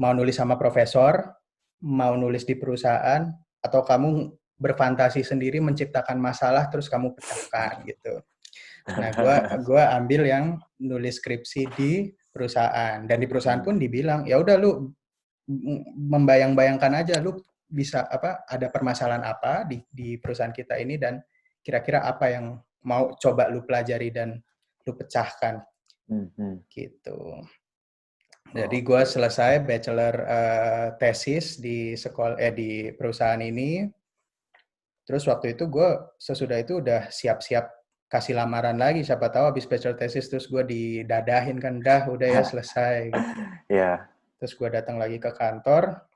[SPEAKER 3] Mau nulis sama profesor, mau nulis di perusahaan, atau kamu berfantasi sendiri menciptakan masalah terus kamu pecahkan gitu. Nah, gua ambil yang nulis skripsi di perusahaan, dan di perusahaan pun dibilang, ya udah lu membayang-bayangkan aja lu bisa ada permasalahan apa di perusahaan kita ini, dan kira-kira apa yang mau coba lu pelajari dan lu pecahkan gitu. Jadi gue selesai bachelor tesis di di perusahaan ini. Terus waktu itu gue sesudah itu udah siap-siap kasih lamaran lagi, siapa tahu habis bachelor tesis terus gue didadahin kan, udah ya selesai gitu.
[SPEAKER 2] Yeah.
[SPEAKER 3] Terus gue datang lagi ke kantor,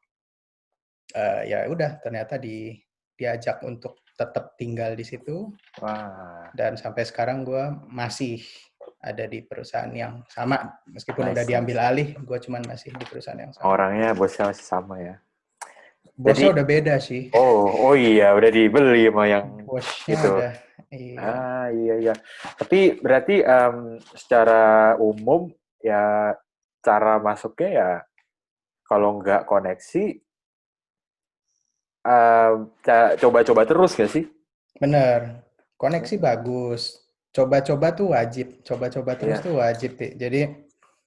[SPEAKER 3] ya udah ternyata diajak untuk tetap tinggal di situ.
[SPEAKER 2] Wah.
[SPEAKER 3] Dan sampai sekarang gue masih ada di perusahaan yang sama, meskipun udah diambil alih, gue cuman masih di perusahaan yang sama.
[SPEAKER 2] Orangnya, bosnya masih sama ya.
[SPEAKER 3] Bosnya udah beda sih.
[SPEAKER 2] Oh iya, udah dibeli sama yang
[SPEAKER 3] Bosnya
[SPEAKER 2] gitu.
[SPEAKER 3] udah, iya.
[SPEAKER 2] Iya. Tapi berarti secara umum ya cara masuknya ya kalau nggak koneksi coba-coba terus nggak sih?
[SPEAKER 3] Bener, koneksi bagus. Coba-coba tuh wajib, coba-coba terus tuh wajib, Pi. Jadi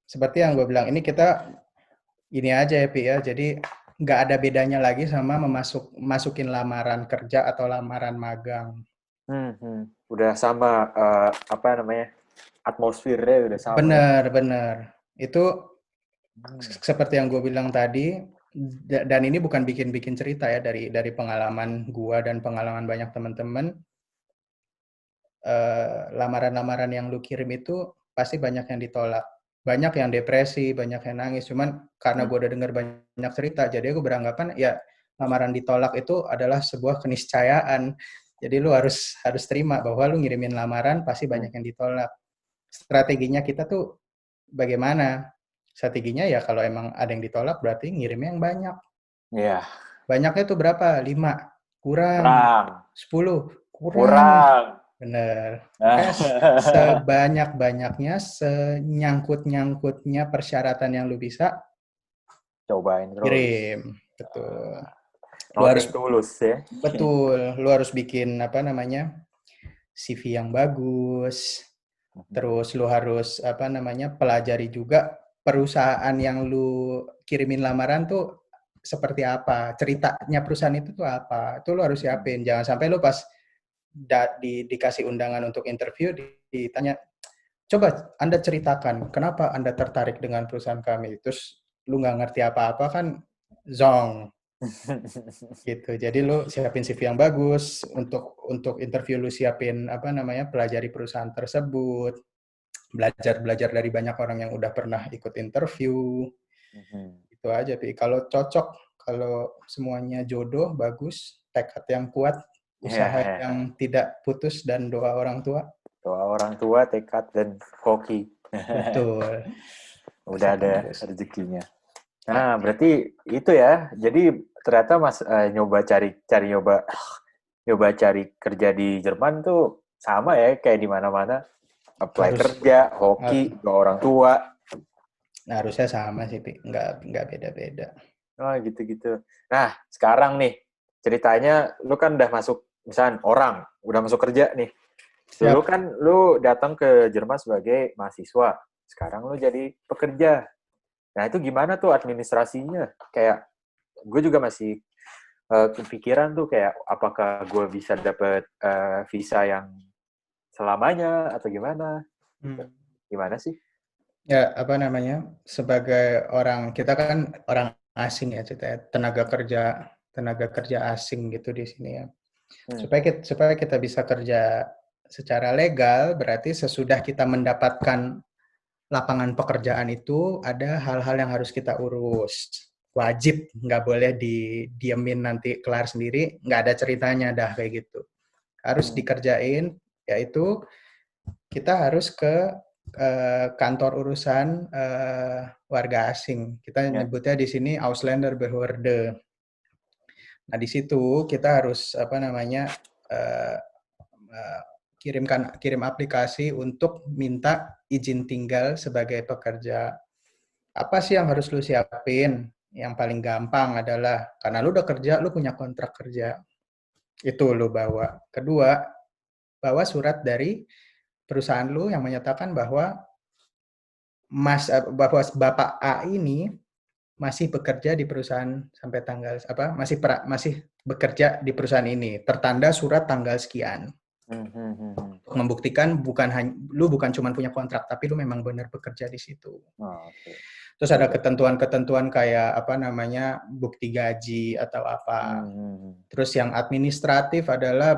[SPEAKER 3] seperti yang gue bilang, ini kita ini aja ya, Pi ya. Jadi nggak ada bedanya lagi sama masukin lamaran kerja atau lamaran magang.
[SPEAKER 2] Udah sama atmosfernya udah sama.
[SPEAKER 3] Bener. Itu seperti yang gue bilang tadi, dan ini bukan bikin cerita ya, dari pengalaman gue dan pengalaman banyak teman-teman. Lamaran-lamaran yang lu kirim itu pasti banyak yang ditolak, banyak yang depresi, banyak yang nangis. Cuman karena gue udah dengar banyak cerita, jadi gue beranggapan ya lamaran ditolak itu adalah sebuah keniscayaan. Jadi lu harus terima bahwa lu ngirimin lamaran pasti banyak yang ditolak. Strateginya kita tuh bagaimana? Strateginya ya kalau emang ada yang ditolak berarti ngirimnya yang banyak.
[SPEAKER 2] Iya.
[SPEAKER 3] Banyaknya tuh berapa? 5. Kurang. 10. Kurang.
[SPEAKER 2] Kurang.
[SPEAKER 3] Bener. Makanya sebanyak-banyaknya, senyangkut-nyangkutnya persyaratan yang lu bisa,
[SPEAKER 2] Cobain terus.
[SPEAKER 3] kirim. Betul. Lu
[SPEAKER 2] Nothing
[SPEAKER 3] harus,
[SPEAKER 2] tulus ya.
[SPEAKER 3] betul. Lu harus bikin CV yang bagus. Terus lu harus pelajari juga perusahaan yang lu kirimin lamaran tuh seperti apa, ceritanya perusahaan itu tuh apa. Itu lu harus siapin. Jangan sampai lu pas dikasih undangan untuk interview ditanya, coba Anda ceritakan kenapa Anda tertarik dengan perusahaan kami. Terus lu nggak ngerti apa-apa kan zong. Gitu. Jadi lu siapin CV yang bagus, untuk interview lu siapin pelajari perusahaan tersebut, belajar dari banyak orang yang udah pernah ikut interview. Itu aja, Pi. Kalau cocok, kalau semuanya jodoh, bagus, tekad yang kuat, usaha yang tidak putus, dan doa orang tua.
[SPEAKER 2] Doa orang tua, tekad, dan koki.
[SPEAKER 3] Betul.
[SPEAKER 2] Udah ada rezekinya. Nah, berarti itu ya. Jadi ternyata Mas nyoba cari kerja di Jerman tuh sama ya kayak di mana-mana. Apply kerja, hoki, doa orang tua.
[SPEAKER 3] Nah, harusnya sama sih, Pi. Nggak beda-beda.
[SPEAKER 2] Oh, gitu-gitu. Nah, sekarang nih, ceritanya lu kan udah masuk, misalnya udah masuk kerja nih. Dulu kan lu datang ke Jerman sebagai mahasiswa. Sekarang lu jadi pekerja. Nah, itu gimana tuh administrasinya? Kayak, gue juga masih kepikiran tuh kayak, apakah gue bisa dapet visa yang selamanya atau gimana? Gimana sih?
[SPEAKER 3] Ya, sebagai kita kan orang asing ya, tenaga kerja asing gitu di sini ya. Supaya kita bisa kerja secara legal, berarti sesudah kita mendapatkan lapangan pekerjaan itu ada hal-hal yang harus kita urus. Wajib, nggak boleh didiemin nanti kelar sendiri, nggak ada ceritanya dah kayak gitu. Harus dikerjain, yaitu kita harus ke kantor urusan warga asing. Kita nyebutnya di sini Ausländerbehörde. Nah, di situ kita harus kirim aplikasi untuk minta izin tinggal sebagai pekerja. Apa sih yang harus lu siapin? Yang paling gampang adalah karena lu udah kerja, lu punya kontrak kerja. Itu lu bawa. Kedua, bawa surat dari perusahaan lu yang menyatakan bahwa Bapak A ini masih bekerja di perusahaan sampai tanggal masih bekerja di perusahaan ini, tertanda surat tanggal sekian. Untuk membuktikan lu bukan cuma punya kontrak, tapi lu memang benar bekerja di situ. Terus ada ketentuan-ketentuan kayak bukti gaji atau apa. Terus yang administratif adalah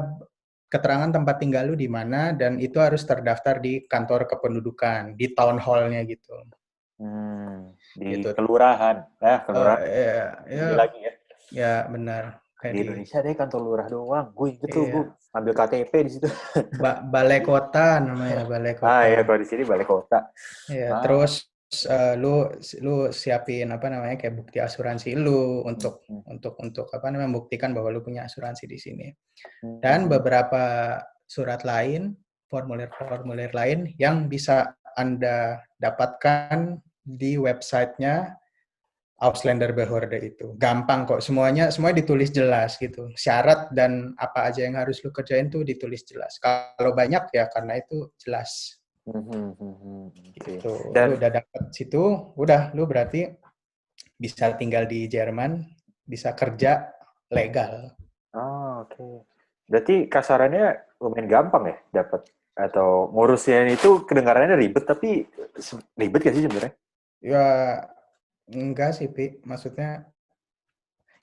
[SPEAKER 3] keterangan tempat tinggal lu di mana, dan itu harus terdaftar di kantor kependudukan, di town hall-nya gitu.
[SPEAKER 2] Di gitu. Kelurahan. Kelurahan.
[SPEAKER 3] Ya,
[SPEAKER 2] lagi ya.
[SPEAKER 3] Ya, benar.
[SPEAKER 2] Di Indonesia deh kantor lurah doang. Gue inget tuh, gue ambil KTP di situ.
[SPEAKER 3] Balai kota namanya, balai kota.
[SPEAKER 2] Iya, kalau di sini balai kota.
[SPEAKER 3] Ya, terus lu siapin kayak bukti asuransi lu untuk membuktikan bahwa lu punya asuransi di sini. Dan beberapa surat lain, formulir-formulir lain yang bisa Anda dapatkan di websitenya Ausländerbehörde itu. Gampang kok, semuanya ditulis jelas gitu. Syarat dan apa aja yang harus lu kerjain tuh ditulis jelas. Kalau banyak ya karena itu jelas. Gitu. Dan lu udah dapet situ, udah lu berarti bisa tinggal di Jerman, bisa kerja legal.
[SPEAKER 2] Oke. Berarti kasarannya lumayan gampang ya dapat, atau ngurusnya itu kedengarannya ribet, tapi ribet gak sih sebenarnya?
[SPEAKER 3] Ya enggak sih, Pi. Maksudnya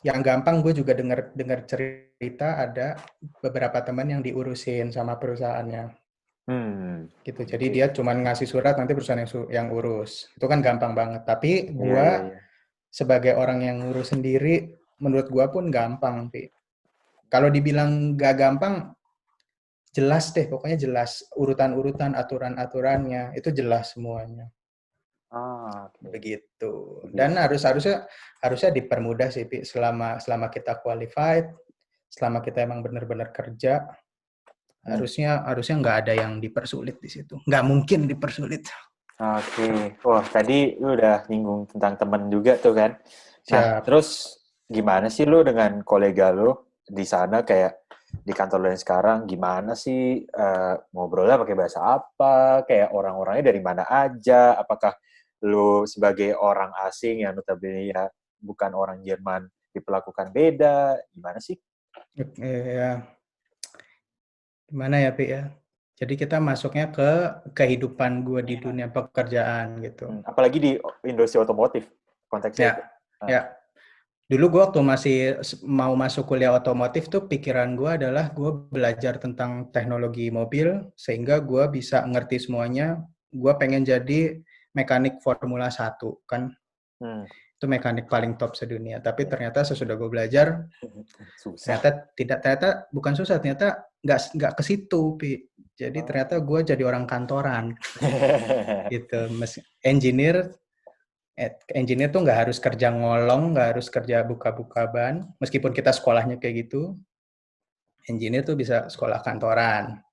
[SPEAKER 3] yang gampang, gue juga dengar cerita ada beberapa teman yang diurusin sama perusahaannya. Gitu. Jadi dia cuma ngasih surat, nanti perusahaan yang urus. Itu kan gampang banget. Tapi gue sebagai orang yang ngurus sendiri, menurut gue pun gampang, Pi. Kalau dibilang gak gampang, jelas deh. Pokoknya jelas. Urutan-urutan, aturan-aturannya, itu jelas semuanya. Begitu. Dan harusnya dipermudah sih, Pi. Selama kita qualified, selama kita emang benar-benar kerja, harusnya nggak ada yang dipersulit di situ. Nggak mungkin dipersulit.
[SPEAKER 2] Oke. Wah, tadi lu udah nyinggung tentang temen juga tuh kan. Nah,
[SPEAKER 3] Siap.
[SPEAKER 2] terus gimana sih lu dengan kolega lu di sana, kayak di kantor lu yang sekarang, gimana sih ngobrolnya pakai bahasa apa? Kayak orang-orangnya dari mana aja? Apakah lu sebagai orang asing yang notabene ya bukan orang Jerman diperlakukan beda? Gimana sih?
[SPEAKER 3] Ya, gimana ya, Pi ya? Jadi kita masuknya ke kehidupan gue di dunia pekerjaan gitu.
[SPEAKER 2] Apalagi di industri otomotif konteksnya itu.
[SPEAKER 3] Ya. Dulu gue waktu masih mau masuk kuliah otomotif tuh pikiran gue adalah gue belajar tentang teknologi mobil sehingga gue bisa ngerti semuanya. Gue pengen jadi mekanik Formula 1 kan. Itu mekanik paling top sedunia. Tapi ternyata sesudah gue belajar,
[SPEAKER 2] susah.
[SPEAKER 3] ternyata bukan susah, ternyata nggak ke situ, Pi. Jadi ternyata gue jadi orang kantoran. Gitu. Engineer tuh nggak harus kerja ngolong, nggak harus kerja buka-buka ban. Meskipun kita sekolahnya kayak gitu, engineer tuh bisa sekolah kantoran.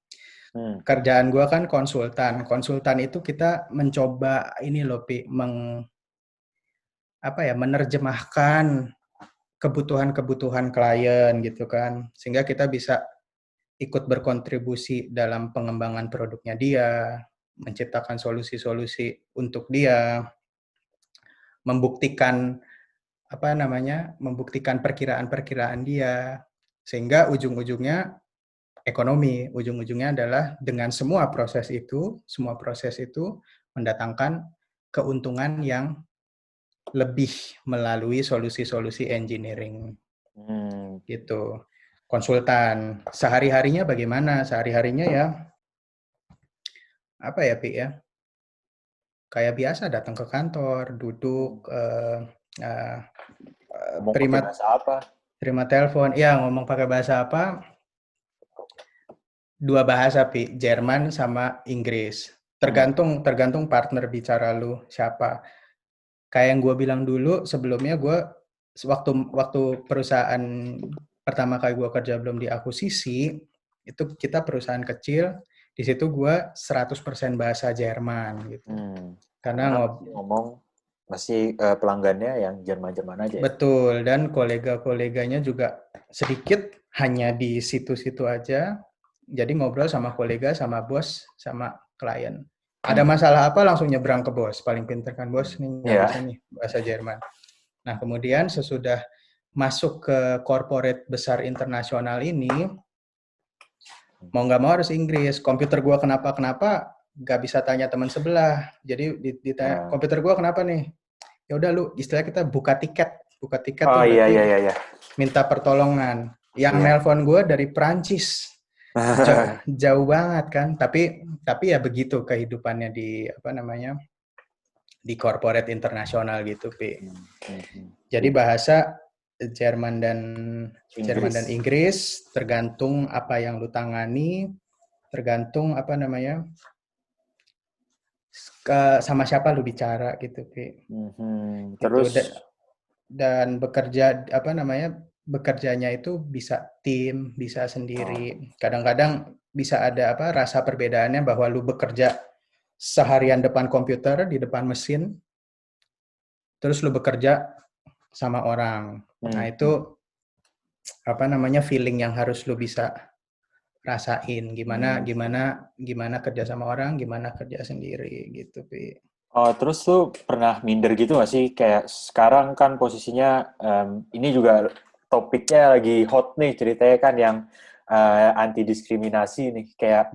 [SPEAKER 3] Kerjaan gue kan konsultan. Konsultan itu kita mencoba ini loh, Pi, menerjemahkan kebutuhan-kebutuhan klien gitu kan, sehingga kita bisa ikut berkontribusi dalam pengembangan produknya dia, menciptakan solusi-solusi untuk dia, membuktikan perkiraan-perkiraan dia, sehingga ujung-ujungnya ekonomi, ujung-ujungnya adalah dengan semua proses itu mendatangkan keuntungan yang lebih melalui solusi-solusi engineering. Gitu. Konsultan. Sehari-harinya bagaimana? Sehari-harinya ya, apa ya, Pi ya? Kayak biasa datang ke kantor, duduk, terima telepon. Ya, ngomong pakai bahasa apa? Dua bahasa, Pi. Jerman sama Inggris. Tergantung partner bicara lu siapa. Kayak yang gue bilang dulu, sebelumnya gue waktu perusahaan pertama kali gue kerja belum diakuisisi, itu kita perusahaan kecil, di situ gue 100% bahasa Jerman gitu. Karena
[SPEAKER 2] ngomong masih pelanggannya yang Jerman-Jerman aja.
[SPEAKER 3] Betul, dan kolega-koleganya juga sedikit hanya di situ-situ aja. Jadi ngobrol sama kolega, sama bos, sama klien. Ada masalah apa langsung nyebrang ke bos. Paling pintar kan bos, nih nggak bisa nih bahasa Jerman. Nah kemudian sesudah masuk ke corporate besar internasional ini, mau nggak mau harus Inggris. Komputer gua kenapa nggak bisa tanya teman sebelah. Jadi ditanya, komputer gua kenapa nih? Ya udah lu, istilah kita buka tiket tuh berarti minta pertolongan. Yang nelpon gue dari Prancis. Jauh banget kan, tapi ya begitu kehidupannya di corporate internasional gitu, Pi. Jadi bahasa Jerman dan Inggris tergantung apa yang lu tangani, tergantung sama siapa lu bicara gitu, Pi.
[SPEAKER 2] Terus
[SPEAKER 3] gitu. Dan bekerjanya itu bisa tim, bisa sendiri. Kadang-kadang bisa ada rasa perbedaannya bahwa lu bekerja seharian depan komputer, di depan mesin, terus lu bekerja sama orang. Nah, itu feeling yang harus lu bisa rasain. Gimana kerja sama orang, gimana kerja sendiri gitu, Pi.
[SPEAKER 2] Oh, terus tuh pernah minder gitu gak sih? Kayak sekarang kan posisinya, ini juga topiknya lagi hot nih ceritanya kan, yang anti-diskriminasi nih. Kayak,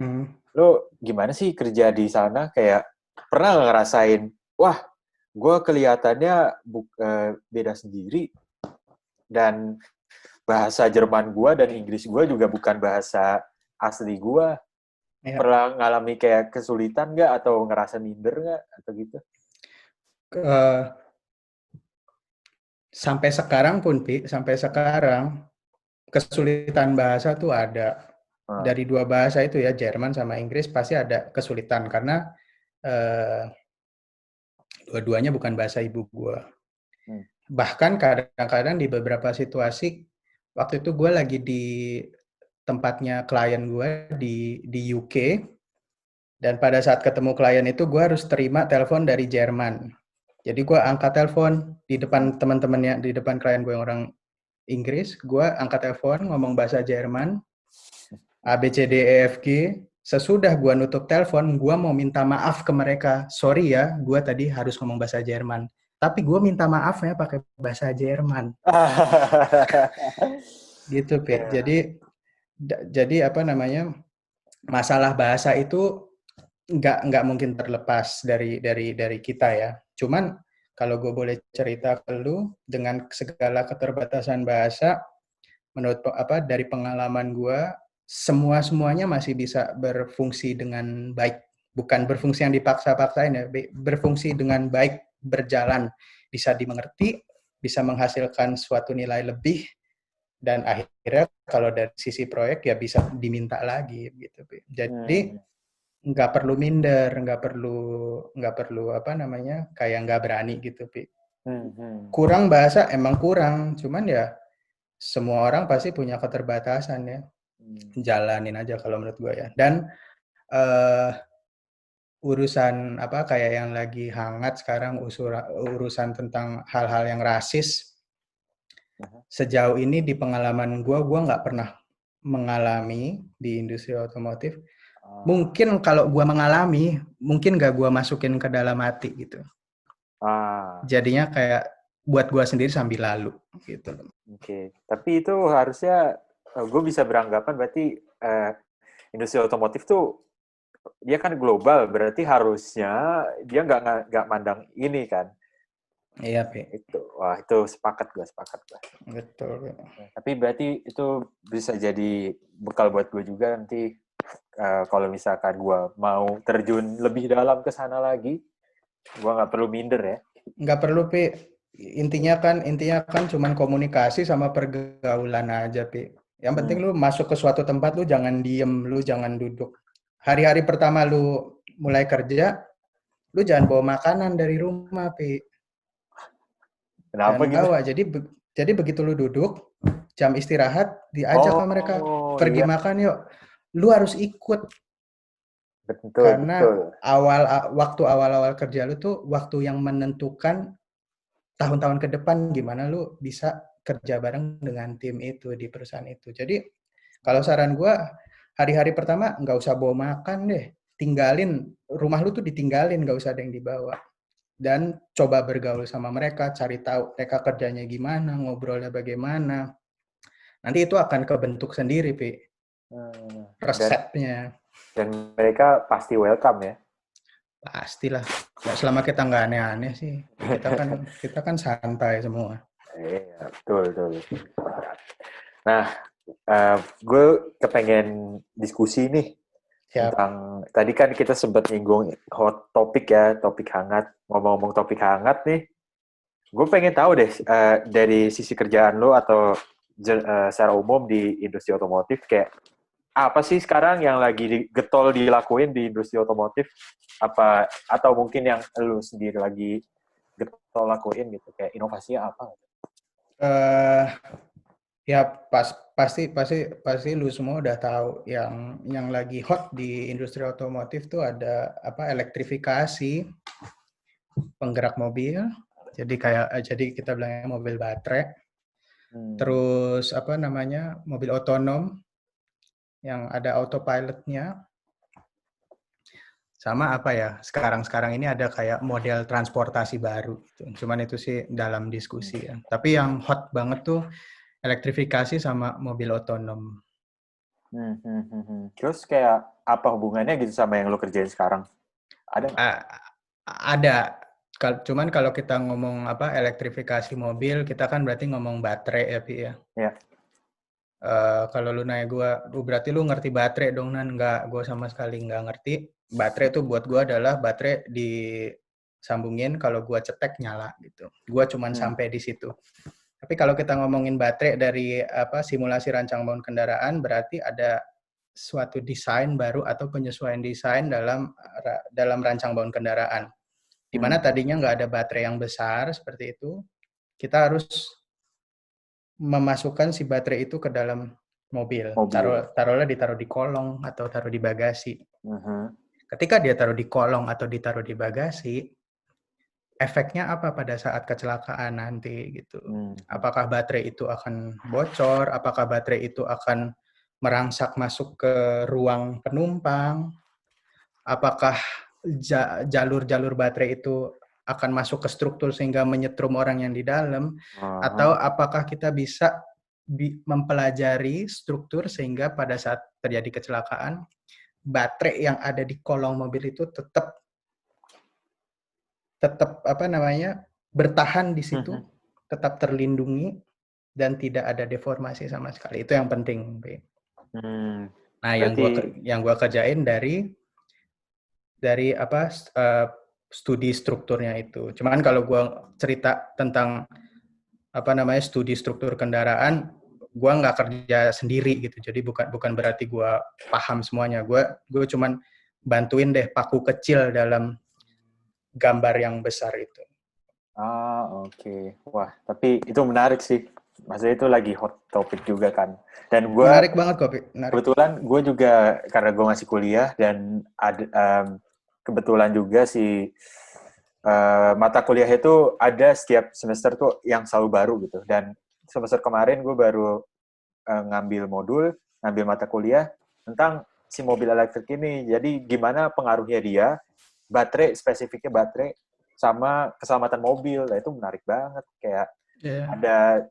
[SPEAKER 2] lu gimana sih kerja di sana? Kayak, pernah gak ngerasain, wah, gue kelihatannya beda sendiri, dan bahasa Jerman gue dan Inggris gue juga bukan bahasa asli gue. Pernah ngalami kayak kesulitan nggak atau ngerasa minder nggak atau gitu?
[SPEAKER 3] Sampai sekarang pun, Pi, kesulitan bahasa tuh ada. Dari dua bahasa itu ya, Jerman sama Inggris, pasti ada kesulitan karena dua-duanya bukan bahasa ibu gue. Bahkan kadang-kadang di beberapa situasi waktu itu gue lagi di tempatnya klien gue di UK, dan pada saat ketemu klien itu gue harus terima telepon dari Jerman. Jadi gue angkat telepon di depan teman-temannya, di depan klien gue yang orang Inggris, gue angkat telepon ngomong bahasa Jerman, A, B, C, D, E, F, G. Sesudah gue nutup telepon, gue mau minta maaf ke mereka. Sorry ya, gue tadi harus ngomong bahasa Jerman. Tapi gue minta maafnya pakai bahasa Jerman. Gitu, Pi. Jadi apa namanya, masalah bahasa itu nggak mungkin terlepas dari kita ya. Cuman kalau gue boleh cerita ke lu, dengan segala keterbatasan bahasa, menurut dari pengalaman gue, semuanya masih bisa berfungsi dengan baik. Bukan berfungsi yang dipaksa-paksain ya, berfungsi dengan baik, berjalan, bisa dimengerti, bisa menghasilkan suatu nilai lebih, dan akhirnya kalau dari sisi proyek ya bisa diminta lagi gitu. Jadi nggak perlu minder, nggak perlu apa namanya, kayak nggak berani gitu, Pi. Kurang bahasa emang kurang, cuman ya semua orang pasti punya keterbatasan ya. Jalanin aja kalau menurut gue ya. Dan urusan apa kayak yang lagi hangat sekarang, urusan tentang hal-hal yang rasis. Sejauh ini di pengalaman gue nggak pernah mengalami di industri otomotif. Mungkin kalau gue mengalami, mungkin gak gue masukin ke dalam hati gitu. Jadinya kayak buat gue sendiri sambil lalu gitu.
[SPEAKER 2] Oke. Tapi itu harusnya gue bisa beranggapan berarti industri otomotif tuh dia kan global, berarti harusnya dia nggak mandang ini kan.
[SPEAKER 3] Iya, Pi.
[SPEAKER 2] Wah, itu sepakat gue.
[SPEAKER 3] Betul.
[SPEAKER 2] Tapi berarti itu bisa jadi bekal buat gue juga nanti kalau misalkan gue mau terjun lebih dalam ke sana lagi, gue nggak perlu minder ya.
[SPEAKER 3] Nggak perlu, Pi. Intinya kan cuman komunikasi sama pergaulan aja, Pi. Yang penting lu masuk ke suatu tempat, lu jangan diem, lu jangan duduk. Hari-hari pertama lu mulai kerja, lu jangan bawa makanan dari rumah, Pi.
[SPEAKER 2] Kenapa
[SPEAKER 3] Jangan
[SPEAKER 2] gitu?
[SPEAKER 3] bawa. Jadi begitu lu duduk, jam istirahat, diajak sama mereka, pergi makan yuk. Lu harus ikut. Karena waktu awal-awal kerja lu tuh waktu yang menentukan tahun-tahun ke depan gimana lu bisa kerja bareng dengan tim itu di perusahaan itu. Jadi kalau saran gue, hari-hari pertama nggak usah bawa makan deh. Tinggalin, rumah lu tuh ditinggalin, nggak usah ada yang dibawa. Dan coba bergaul sama mereka, cari tahu mereka kerjanya gimana, ngobrolnya bagaimana. Nanti itu akan kebentuk sendiri, Pi. Resepnya.
[SPEAKER 2] Dan mereka pasti welcome ya?
[SPEAKER 3] Pastilah. Ya, selama kita nggak aneh-aneh sih. Kita kan santai semua.
[SPEAKER 2] Iya, betul. Nah, gue kepengen diskusi nih. Tentang, tadi kan kita sempat nyinggung hot topik ya, topik hangat. Ngomong-ngomong topik hangat nih, gue pengen tahu deh, dari sisi kerjaan lo atau secara umum di industri otomotif, kayak apa sih sekarang yang lagi getol dilakuin di industri otomotif? Atau mungkin yang lu sendiri lagi getol lakuin gitu, kayak inovasinya apa?
[SPEAKER 3] Ya pasti lu semua udah tahu yang lagi hot di industri otomotif tuh ada elektrifikasi penggerak mobil. Jadi kita bilangnya mobil baterai. Terus mobil otonom yang ada autopilotnya. Sama sekarang ini ada kayak model transportasi baru. Cuman itu sih dalam diskusi ya. Tapi yang hot banget tuh elektrifikasi sama mobil otonom.
[SPEAKER 2] Terus kayak apa hubungannya gitu sama yang lo kerjain sekarang? Ada nggak?
[SPEAKER 3] Ada. Cuman kalau kita ngomong elektrifikasi mobil, kita kan berarti ngomong baterai ya, Pi ya.
[SPEAKER 2] Iya.
[SPEAKER 3] Kalau lu nanya gue, berarti lu ngerti baterai dong, Nan? Nggak, gue sama sekali nggak ngerti. Baterai itu buat gue adalah baterai disambungin, kalau gue cetek nyala gitu. Gue cuman sampai di situ. Tapi kalau kita ngomongin baterai dari simulasi rancang bangun kendaraan, berarti ada suatu desain baru atau penyesuaian desain dalam rancang bangun kendaraan. Di mana tadinya nggak ada baterai yang besar seperti itu, kita harus memasukkan si baterai itu ke dalam mobil. Taruhlah ditaruh di kolong atau taruh di bagasi. Ketika dia taruh di kolong atau ditaruh di bagasi, efeknya apa pada saat kecelakaan nanti gitu? Apakah baterai itu akan bocor? Apakah baterai itu akan merangsak masuk ke ruang penumpang? Apakah jalur-jalur baterai itu akan masuk ke struktur sehingga menyetrum orang yang di dalam? Atau apakah kita bisa mempelajari struktur sehingga pada saat terjadi kecelakaan, baterai yang ada di kolong mobil itu tetap bertahan di situ, tetap terlindungi dan tidak ada deformasi sama sekali. Itu yang penting. Nah, yang gua kerjain dari studi strukturnya itu. Cuman kalau gua cerita tentang studi struktur kendaraan, gua nggak kerja sendiri gitu. Jadi bukan berarti gua paham semuanya. Gua cuman bantuin deh paku kecil dalam gambar yang besar itu.
[SPEAKER 2] Oke. Wah, tapi itu menarik sih. Maksudnya itu lagi hot topic juga kan. Dan gue
[SPEAKER 3] menarik banget kok.
[SPEAKER 2] Kebetulan gue juga karena gue masih kuliah dan kebetulan juga si mata kuliah itu ada setiap semester tuh yang selalu baru gitu. Dan semester kemarin gue baru ngambil mata kuliah tentang si mobil elektrik ini. Jadi gimana pengaruhnya dia, spesifiknya baterai, sama keselamatan mobil. Nah, itu menarik banget. Kayak ada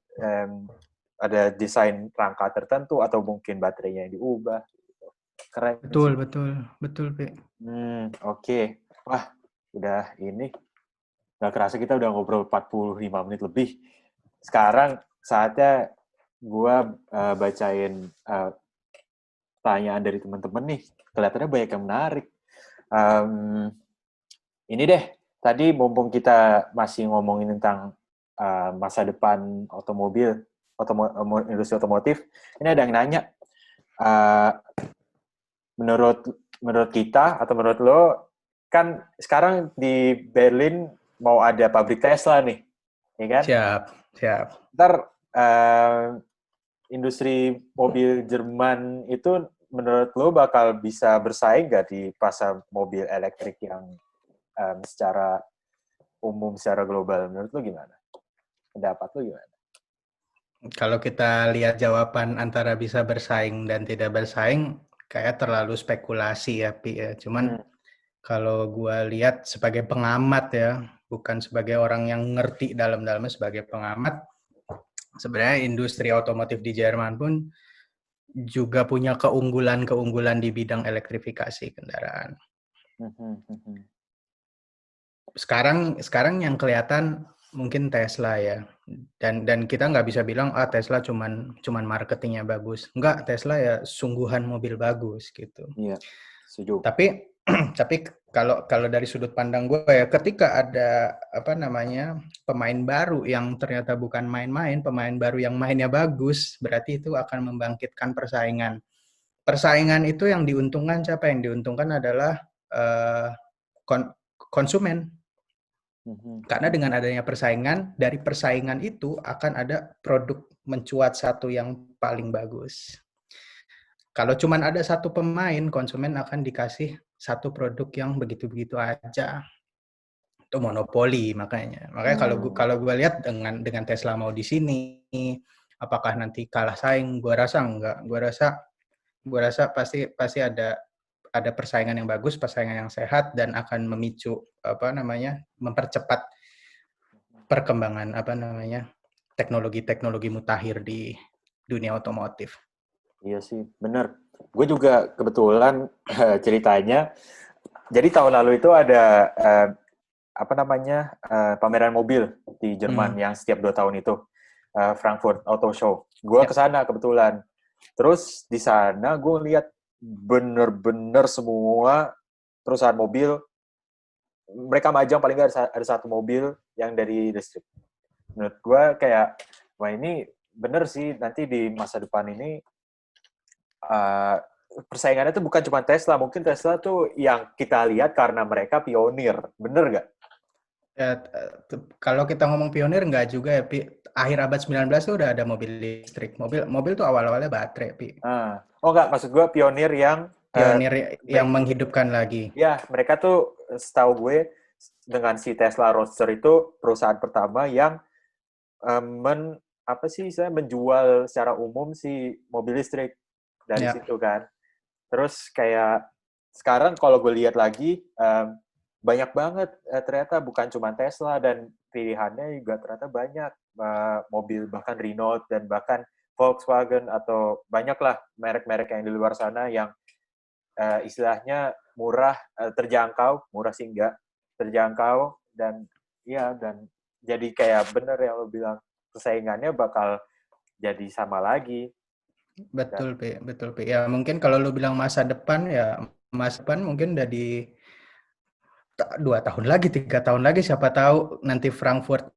[SPEAKER 2] desain rangka tertentu atau mungkin baterainya yang diubah. Keren.
[SPEAKER 3] Betul, Pi.
[SPEAKER 2] Oke. Wah, udah ini. Nggak kerasa kita udah ngobrol 45 menit lebih. Sekarang saatnya gue bacain pertanyaan dari teman-teman nih. Kelihatannya banyak yang menarik. Ini deh. Tadi mumpung kita masih ngomongin tentang masa depan industri otomotif, ini ada yang nanya, menurut kita atau menurut lo, kan sekarang di Berlin mau ada pabrik Tesla nih, ya kan?
[SPEAKER 3] Siap.
[SPEAKER 2] Ntar industri mobil Jerman itu menurut lo bakal bisa bersaing nggak di pasar mobil elektrik yang secara umum, secara global? Menurut lo gimana? Pendapat lo gimana?
[SPEAKER 3] Kalau kita lihat jawaban antara bisa bersaing dan tidak bersaing, kayak terlalu spekulasi ya, Pi. Cuman kalau gue lihat sebagai pengamat ya, bukan sebagai orang yang ngerti dalam-dalamnya, sebagai pengamat, sebenarnya industri otomotif di Jerman pun juga punya keunggulan di bidang elektrifikasi kendaraan. Sekarang yang kelihatan mungkin Tesla ya, dan kita nggak bisa bilang Tesla cuman marketingnya bagus. Enggak, Tesla ya sungguhan mobil bagus gitu.
[SPEAKER 2] Iya, setuju.
[SPEAKER 3] Tapi kalau dari sudut pandang gue ya, ketika ada pemain baru yang ternyata bukan main-main, pemain baru yang mainnya bagus, berarti itu akan membangkitkan persaingan. Persaingan itu yang diuntungkan siapa? Yang diuntungkan adalah konsumen. Karena dengan adanya persaingan, dari persaingan itu akan ada produk mencuat satu yang paling bagus. Kalau cuma ada satu pemain, konsumen akan dikasih satu produk yang begitu-begitu aja. Itu monopoli makanya. Makanya kalau gue lihat dengan Tesla mau di sini, apakah nanti kalah saing? Gue rasa enggak. Gue rasa pasti ada persaingan yang bagus, persaingan yang sehat, dan akan memicu mempercepat perkembangan teknologi mutakhir di dunia otomotif.
[SPEAKER 2] Iya sih, benar. Gue juga kebetulan ceritanya, jadi tahun lalu itu ada pameran mobil di Jerman yang setiap 2 tahun itu, Frankfurt Auto Show. Gue kesana kebetulan. Terus di sana gue lihat bener-bener semua perusahaan mobil, mereka majang paling nggak ada satu mobil yang dari listrik. Menurut gue kayak, wah ini bener sih, nanti di masa depan ini persaingannya tuh bukan cuma Tesla. Mungkin Tesla tuh yang kita lihat karena mereka pionir. Bener nggak?
[SPEAKER 3] Ya, kalau kita ngomong pionir nggak juga ya, Pi. akhir abad 19 tuh udah ada mobil listrik. Mobil tuh awal-awalnya baterai, Pi.
[SPEAKER 2] Oh enggak, maksud gue pionir yang
[SPEAKER 3] Pionir yang menghidupkan lagi.
[SPEAKER 2] Ya, mereka tuh setahu gue dengan si Tesla Roadster itu perusahaan pertama yang saya menjual secara umum si mobil listrik dari situ kan. Terus kayak sekarang kalau gue lihat lagi banyak banget ternyata bukan cuma Tesla dan pilihannya juga ternyata banyak mobil bahkan Renault dan bahkan Volkswagen atau banyaklah merek-merek yang di luar sana yang istilahnya murah, terjangkau, murah sih enggak, terjangkau dan jadi kayak bener yang lo bilang persaingannya bakal jadi sama lagi.
[SPEAKER 3] Betul, Pi. Betul, Pi. Ya, mungkin kalau lo bilang masa depan mungkin udah di 2 tahun lagi, 3 tahun lagi, siapa tahu nanti Frankfurt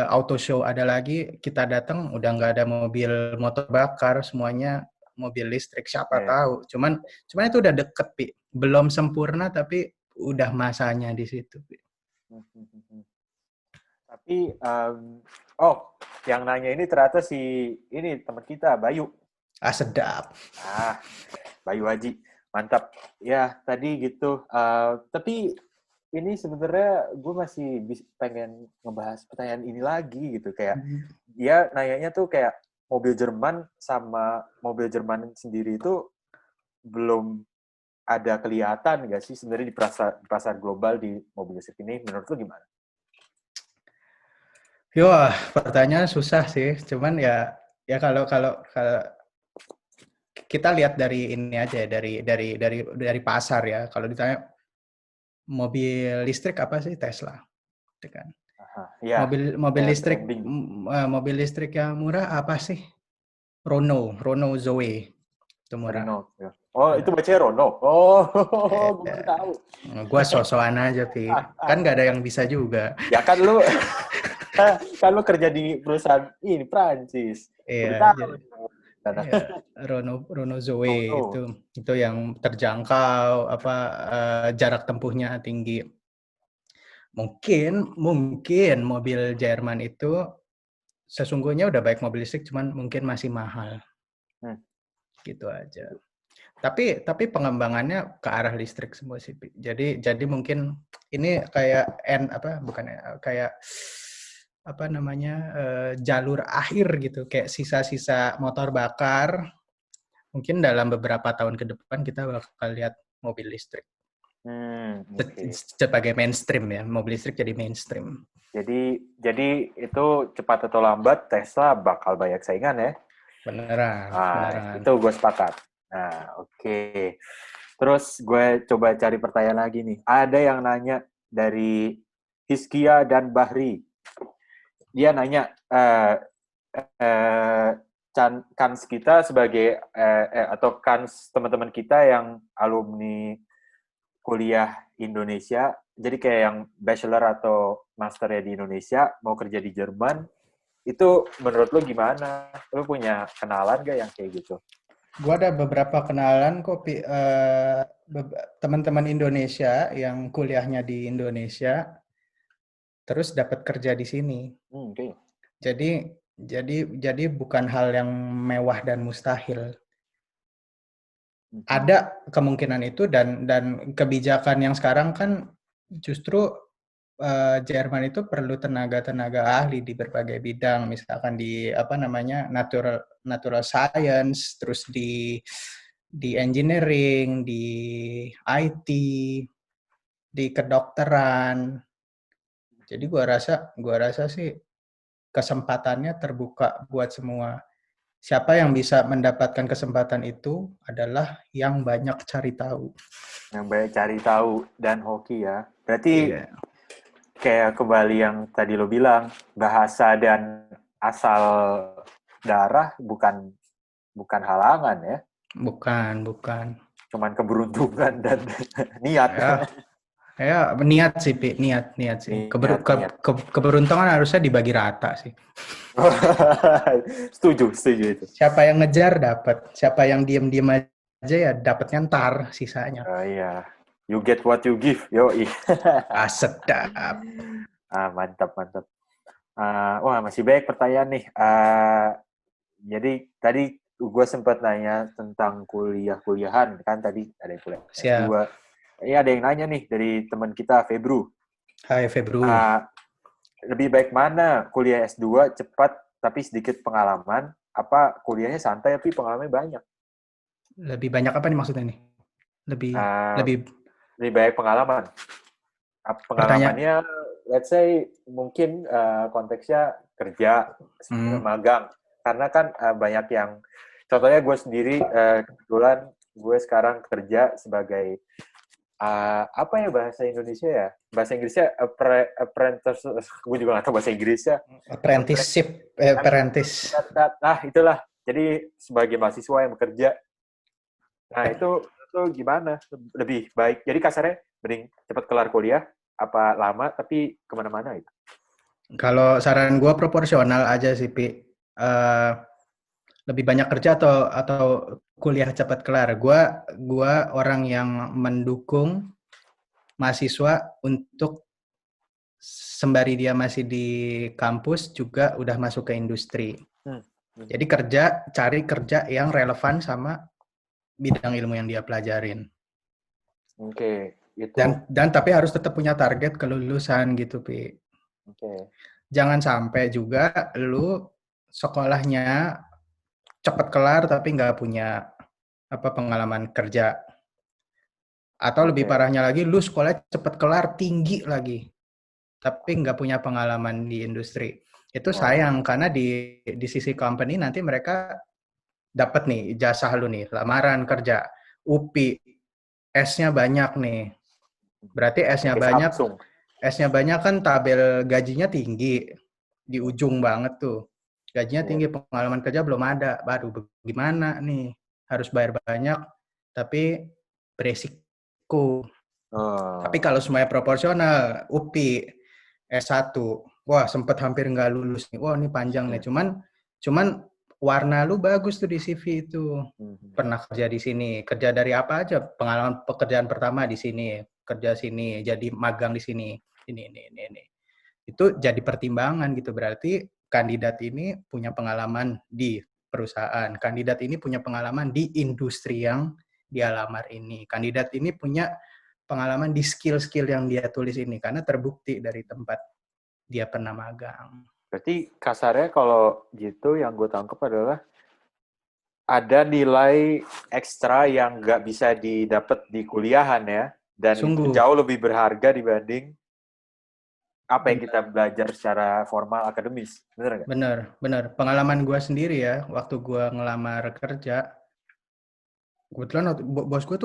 [SPEAKER 3] Auto Show ada lagi, kita datang udah nggak ada mobil motor bakar, semuanya mobil listrik, siapa tahu. Cuman itu udah deket, Pi. Belum sempurna tapi udah masanya di situ, Pi.
[SPEAKER 2] Tapi yang nanya ini ternyata ini teman kita, Bayu.
[SPEAKER 3] Sedap.
[SPEAKER 2] Bayu Haji, mantap. Ya, tadi gitu. Tapi ini sebenarnya gue masih pengen ngebahas pertanyaan ini lagi gitu. Kayak dia nanyanya tuh kayak mobil Jerman sama mobil Jerman sendiri itu belum ada kelihatan nggak sih sebenarnya di pasar global di mobil listrik ini? Menurut lo gimana?
[SPEAKER 3] Pertanyaan susah sih. Cuman ya kalau kita lihat dari ini aja, dari pasar ya. Kalau ditanya mobil listrik apa sih? Tesla, kan? Mobil listrik yang murah apa sih? Renault Zoe itu murah.
[SPEAKER 2] Renault, ya. Oh, itu bacanya Rono. Oh, gue baru tahu.
[SPEAKER 3] Gue so-soan aja, Pi. Kan nggak ada yang bisa juga.
[SPEAKER 2] Ya kan lu kerja di perusahaan ini Prancis.
[SPEAKER 3] Iya. Renault Zoe itu yang terjangkau, jarak tempuhnya tinggi. Mungkin mobil Jerman itu sesungguhnya udah baik mobil listrik, cuman mungkin masih mahal. Gitu aja. Tapi pengembangannya ke arah listrik semua sih. Jadi mungkin ini kayak jalur akhir gitu, kayak sisa-sisa motor bakar. Mungkin dalam beberapa tahun ke depan kita bakal lihat mobil listrik. Sebagai mainstream ya, mobil listrik jadi mainstream.
[SPEAKER 2] Jadi itu cepat atau lambat Tesla bakal banyak saingan ya.
[SPEAKER 3] Beneran.
[SPEAKER 2] Itu gue sepakat. Nah, oke. Terus gue coba cari pertanyaan lagi nih. Ada yang nanya dari Hizkia dan Bahri. Dia nanya, kans kita sebagai, atau kans teman-teman kita yang alumni kuliah Indonesia, jadi kayak yang bachelor atau masternya di Indonesia, mau kerja di Jerman, itu menurut lo gimana? Lo punya kenalan gak yang kayak gitu?
[SPEAKER 3] Gue ada beberapa kenalan kok, teman-teman Indonesia yang kuliahnya di Indonesia, terus dapat kerja di sini.
[SPEAKER 2] Okay.
[SPEAKER 3] Jadi bukan hal yang mewah dan mustahil. Ada kemungkinan itu dan kebijakan yang sekarang kan justru Jerman itu perlu tenaga ahli di berbagai bidang, misalkan di natural science, terus di engineering, di IT, di kedokteran. Jadi gua rasa sih kesempatannya terbuka buat semua. Siapa yang bisa mendapatkan kesempatan itu adalah yang banyak cari tahu.
[SPEAKER 2] Yang banyak cari tahu dan hoki ya. Berarti kayak kembali yang tadi lo bilang, bahasa dan asal daerah bukan halangan ya? Bukan. Cuman keberuntungan dan niat.
[SPEAKER 3] Ya, niat sih, Pi. Niat sih. Keberuntungan harusnya dibagi rata sih.
[SPEAKER 2] Setuju itu.
[SPEAKER 3] Siapa yang ngejar dapat, siapa yang diem aja ya dapatnya ntar sisanya.
[SPEAKER 2] Iya. You get what you give, yoi.
[SPEAKER 3] Sedap.
[SPEAKER 2] Mantap. Wah, masih banyak pertanyaan nih. Jadi tadi gue sempat nanya tentang kuliahan kan, tadi ada yang kuliah
[SPEAKER 3] Siap.
[SPEAKER 2] S2. Ini ada yang nanya nih dari teman kita, Febru.
[SPEAKER 3] Hai Febru.
[SPEAKER 2] Lebih baik mana kuliah S2 cepat tapi sedikit pengalaman, apa kuliahnya santai tapi pengalamannya banyak?
[SPEAKER 3] Lebih banyak apa nih maksudnya nih? Lebih
[SPEAKER 2] banyak pengalaman. Pengalamannya, let's say mungkin konteksnya kerja, magang. Karena kan banyak yang, contohnya gue sendiri, kebetulan gue sekarang kerja sebagai, apa ya bahasa Indonesia ya? Bahasa Inggrisnya apprentice, gue juga nggak tahu bahasa Inggrisnya.
[SPEAKER 3] Apprenticeship, apprentice.
[SPEAKER 2] Nah, itulah. Jadi sebagai mahasiswa yang bekerja. Nah, itu gimana? Lebih baik. Jadi kasarnya, mending cepat kelar kuliah, apa lama tapi kemana-mana itu?
[SPEAKER 3] Kalau saran gue proporsional aja sih, Pi. Lebih banyak kerja atau kuliah cepat kelar. Gua orang yang mendukung mahasiswa untuk sembari dia masih di kampus juga udah masuk ke industri. Jadi cari kerja yang relevan sama bidang ilmu yang dia pelajarin.
[SPEAKER 2] Oke, itu.
[SPEAKER 3] Dan tapi harus tetap punya target kelulusan gitu, Pi.
[SPEAKER 2] Oke.
[SPEAKER 3] Jangan sampai juga lu sekolahnya cepat kelar tapi nggak punya pengalaman kerja. Atau lebih parahnya lagi, lu sekolah cepat kelar tinggi lagi, tapi nggak punya pengalaman di industri. Itu sayang, karena di sisi company nanti mereka dapat nih ijazah lu nih, lamaran kerja, UPI, S-nya banyak nih. Berarti S-nya banyak kan tabel gajinya tinggi, di ujung banget tuh. Gajinya tinggi, pengalaman kerja belum ada, baru gimana nih? Harus bayar banyak, tapi beresiko. Tapi kalau semuanya proporsional, UPI, S1, wah sempet hampir nggak lulus nih. Wah ini panjang nih. Cuman warna lu bagus tuh di CV itu. Pernah kerja di sini, kerja dari apa aja? Pengalaman pekerjaan pertama di sini, kerja sini, jadi magang di sini. Ini. Itu jadi pertimbangan gitu. Berarti kandidat ini punya pengalaman di perusahaan. Kandidat ini punya pengalaman di industri yang dia lamar ini. Kandidat ini punya pengalaman di skill-skill yang dia tulis ini. Karena terbukti dari tempat dia pernah magang.
[SPEAKER 2] Berarti kasarnya kalau gitu yang gue tangkap adalah ada nilai ekstra yang nggak bisa didapat di kuliahan ya. Dan itu jauh lebih berharga dibanding apa yang kita belajar secara formal akademis, bener nggak?
[SPEAKER 3] Bener. Pengalaman gue sendiri ya, waktu gue ngelamar kerja, kebetulan bos gue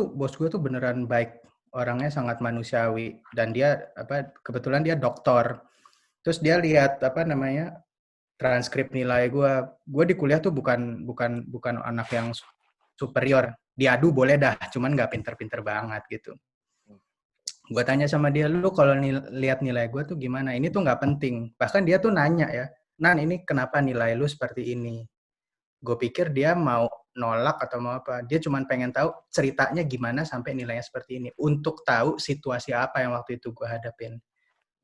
[SPEAKER 3] tuh beneran baik, orangnya sangat manusiawi, dan dia kebetulan dia doktor. Terus dia lihat transkrip nilai gue di kuliah tuh bukan anak yang superior, diadu boleh dah, cuman nggak pinter-pinter banget gitu. Gue tanya sama dia, lu kalau lihat nilai gue tuh gimana? Ini tuh nggak penting. Bahkan dia tuh nanya ya, Nan ini kenapa nilai lu seperti ini? Gue pikir dia mau nolak atau mau apa. Dia cuma pengen tahu ceritanya gimana sampai nilainya seperti ini. Untuk tahu situasi apa yang waktu itu gue hadapin.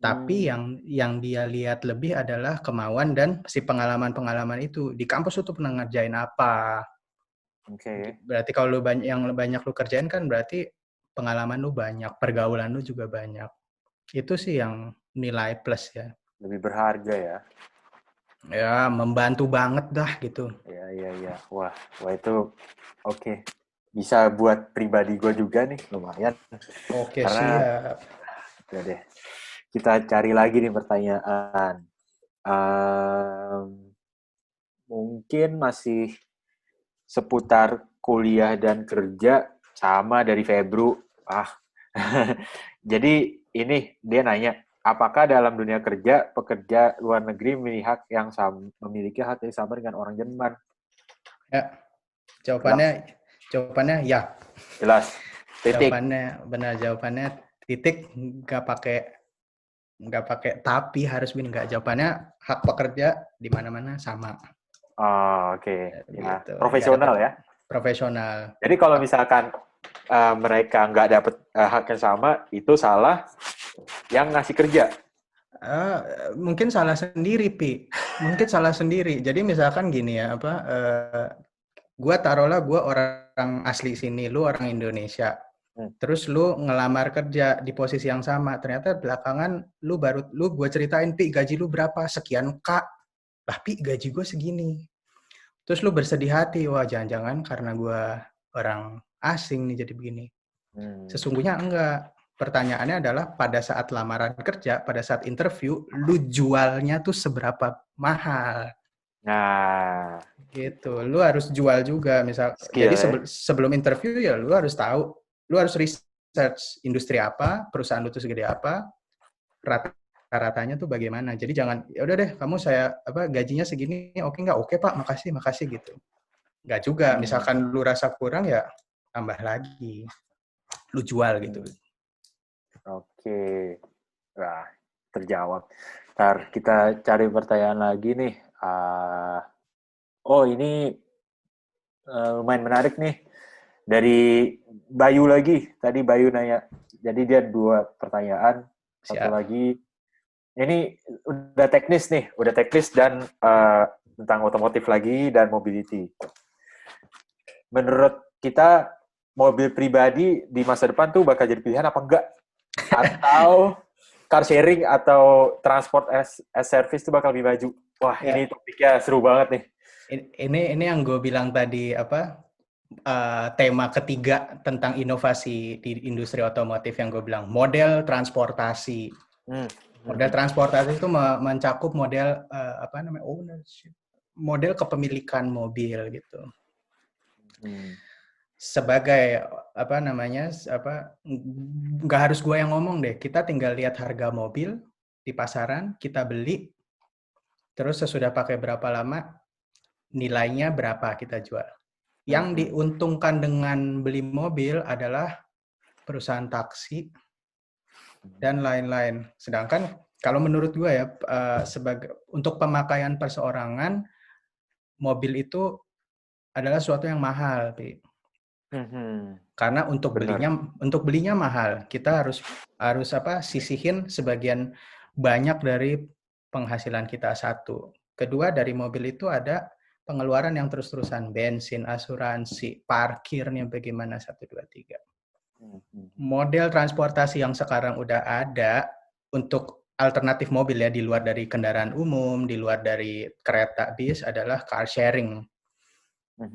[SPEAKER 3] Tapi yang dia lihat lebih adalah kemauan dan si pengalaman-pengalaman itu. Di kampus lu tuh pernah ngerjain apa? Berarti kalau yang banyak lu kerjain kan berarti pengalaman lu banyak, pergaulan lu juga banyak. Itu sih yang nilai plus ya.
[SPEAKER 2] Lebih berharga ya.
[SPEAKER 3] Ya, membantu banget dah gitu.
[SPEAKER 2] Iya. Wah itu oke. Bisa buat pribadi gue juga nih, lumayan.
[SPEAKER 3] Oke, siap.
[SPEAKER 2] Udah deh. Kita cari lagi nih pertanyaan. Mungkin masih seputar kuliah dan kerja sama dari Febru. Jadi ini dia nanya, apakah dalam dunia kerja pekerja luar negeri memiliki hak yang sama dengan orang Jerman?
[SPEAKER 3] Ya, jawabannya ya.
[SPEAKER 2] Jelas. Titik.
[SPEAKER 3] Jawabannya titik, nggak pakai tapi harus nggak. Jawabannya hak pekerja di mana-mana sama.
[SPEAKER 2] Oke. Ya,
[SPEAKER 3] gitu.
[SPEAKER 2] Profesional ya.
[SPEAKER 3] Profesional.
[SPEAKER 2] Jadi kalau misalkan mereka nggak dapat hak yang sama, itu salah yang ngasih kerja.
[SPEAKER 3] Mungkin salah sendiri, Pi. Mungkin salah sendiri. Jadi misalkan gini ya, gua taruhlah gua orang asli sini, lu orang Indonesia. Terus lu ngelamar kerja di posisi yang sama. Ternyata belakangan lu gua ceritain, Pi, gaji lu berapa? Sekian, Kak. Lah, Pi, gaji gua segini. Terus lu bersedih hati, wah jangan-jangan karena gua orang asing nih jadi begini. Sesungguhnya enggak. Pertanyaannya adalah pada saat lamaran kerja, pada saat interview, lu jualnya tuh seberapa mahal.
[SPEAKER 2] Nah,
[SPEAKER 3] Gitu. Lu harus jual juga. Jadi sebelum interview ya lu harus tahu, lu harus research industri apa, perusahaan lu tuh segede apa, rata-ratanya tuh bagaimana. Jadi jangan, ya udah deh, kamu gajinya segini, oke nggak? Oke Pak, makasih gitu. Nggak juga. Misalkan lu rasa kurang ya tambah lagi. Lu jual gitu.
[SPEAKER 2] Oke. Wah, terjawab. Ntar kita cari pertanyaan lagi nih. Ini lumayan menarik nih. Dari Bayu lagi. Tadi Bayu nanya. Jadi dia 2 pertanyaan. Satu lagi. Ini udah teknis nih. Udah teknis dan tentang otomotif lagi dan mobility. Menurut kita, mobil pribadi di masa depan tuh bakal jadi pilihan apa enggak? Atau car sharing atau transport as service itu bakal lebih maju. Wah, ini topiknya seru banget nih.
[SPEAKER 3] Ini yang gue bilang tadi tema ketiga tentang inovasi di industri otomotif yang gue bilang model transportasi. Model transportasi itu mencakup model ownership, model kepemilikan mobil gitu. Sebagai nggak harus gue yang ngomong deh, kita tinggal lihat harga mobil di pasaran, kita beli, terus sesudah pakai berapa lama, nilainya berapa kita jual. Yang diuntungkan dengan beli mobil adalah perusahaan taksi dan lain-lain. Sedangkan kalau menurut gue ya, untuk pemakaian perseorangan, mobil itu adalah sesuatu yang mahal, Pi. Karena untuk belinya mahal, kita harus sisihin sebagian banyak dari penghasilan kita. Satu. Kedua, dari mobil itu ada pengeluaran yang terus-terusan, bensin, asuransi, parkirnya bagaimana 1, 2, 3. Model transportasi yang sekarang udah ada untuk alternatif mobil ya, di luar dari kendaraan umum, di luar dari kereta bis adalah car sharing.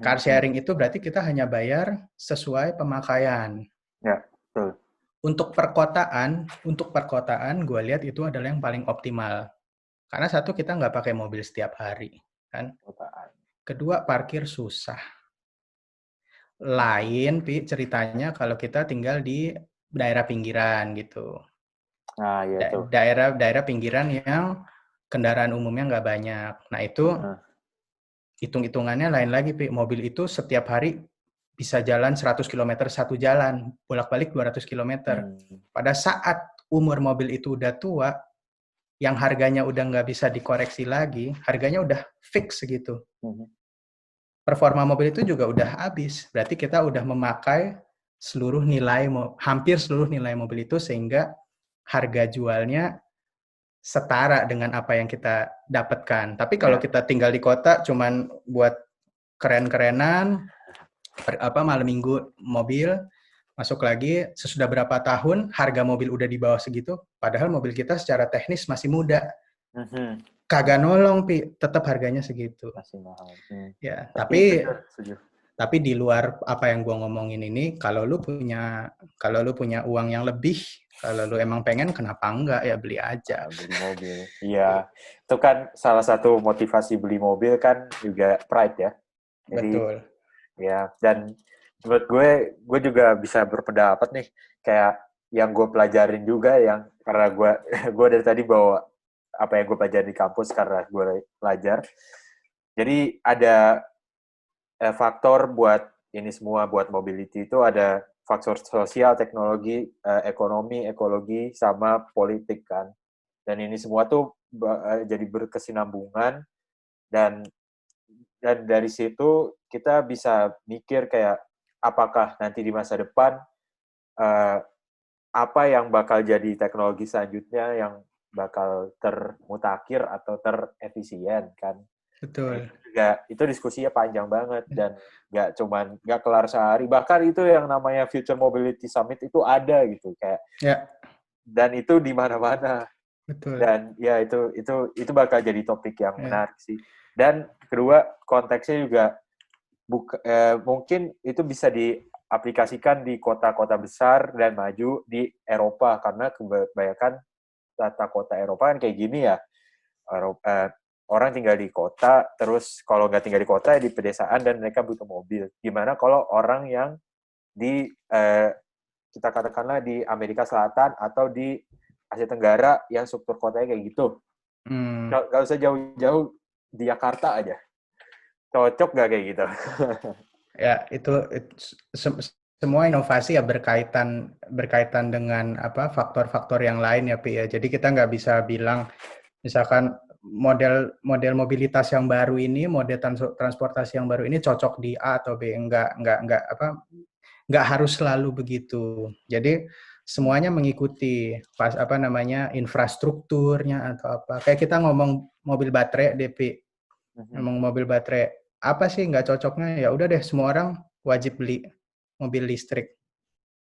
[SPEAKER 3] Car sharing itu berarti kita hanya bayar sesuai pemakaian.
[SPEAKER 2] Ya, betul.
[SPEAKER 3] Untuk perkotaan gue lihat itu adalah yang paling optimal. Karena satu, kita nggak pakai mobil setiap hari, kan? Kedua, parkir susah. Lain, ceritanya kalau kita tinggal di daerah pinggiran gitu.
[SPEAKER 2] Nah, ya itu.
[SPEAKER 3] Daerah pinggiran yang kendaraan umumnya nggak banyak. Nah itu hitung-hitungannya lain lagi, mobil itu setiap hari bisa jalan 100 km satu jalan, bolak-balik 200 km. Pada saat umur mobil itu udah tua, yang harganya udah nggak bisa dikoreksi lagi, harganya udah fix segitu. Performa mobil itu juga udah habis. Berarti kita udah memakai hampir seluruh nilai mobil itu, sehingga harga jualnya setara dengan apa yang kita dapatkan. Tapi kalau kita tinggal di kota cuman buat keren-kerenan, malam minggu mobil, masuk lagi, sesudah berapa tahun harga mobil udah di bawah segitu, padahal mobil kita secara teknis masih muda. Kagak nolong, tetap harganya segitu.
[SPEAKER 2] Masih mahal.
[SPEAKER 3] Ya, tapi di luar apa yang gua ngomongin ini, kalau lu punya uang yang lebih, kalau lu emang pengen, kenapa enggak ya beli aja.
[SPEAKER 2] Beli mobil. Iya, itu kan salah satu motivasi beli mobil kan juga pride ya. Jadi,
[SPEAKER 3] betul.
[SPEAKER 2] Ya, dan menurut gue juga bisa berpendapat nih, kayak yang gue pelajarin juga, yang karena gue dari tadi bawa apa yang gue pelajari di kampus karena gue pelajar. Jadi ada faktor buat ini semua, buat mobility itu ada faktor sosial, teknologi, ekonomi, ekologi, sama politik kan. Dan ini semua tuh jadi berkesinambungan, dan dari situ kita bisa mikir kayak apakah nanti di masa depan apa yang bakal jadi teknologi selanjutnya yang bakal termutakhir atau terefisien kan.
[SPEAKER 3] Betul.
[SPEAKER 2] Itu diskusinya panjang banget dan nggak kelar sehari. Bahkan itu yang namanya Future Mobility Summit itu ada gitu kayak.
[SPEAKER 3] Ya.
[SPEAKER 2] Dan itu di mana-mana.
[SPEAKER 3] Betul.
[SPEAKER 2] Dan ya itu bakal jadi topik yang menarik sih. Dan kedua konteksnya juga mungkin itu bisa diaplikasikan di kota-kota besar dan maju di Eropa karena kebanyakan tata kota Eropa kan kayak gini ya. Orang tinggal di kota, terus kalau nggak tinggal di kota, di pedesaan, dan mereka butuh mobil. Gimana kalau orang yang kita katakanlah di Amerika Selatan atau di Asia Tenggara yang struktur kotanya kayak gitu. Nggak usah jauh-jauh di Jakarta aja. Cocok nggak kayak gitu?
[SPEAKER 3] Ya, itu semua inovasi ya berkaitan dengan faktor-faktor yang lain ya, Pi ya. Jadi kita nggak bisa bilang misalkan model mobilitas yang baru ini, model transportasi yang baru ini cocok di A atau B, nggak harus selalu begitu. Jadi semuanya mengikuti infrastrukturnya atau apa. Kayak kita ngomong mobil baterai, DP, ngomong mobil baterai, apa sih nggak cocoknya? Ya udah deh, semua orang wajib beli mobil listrik.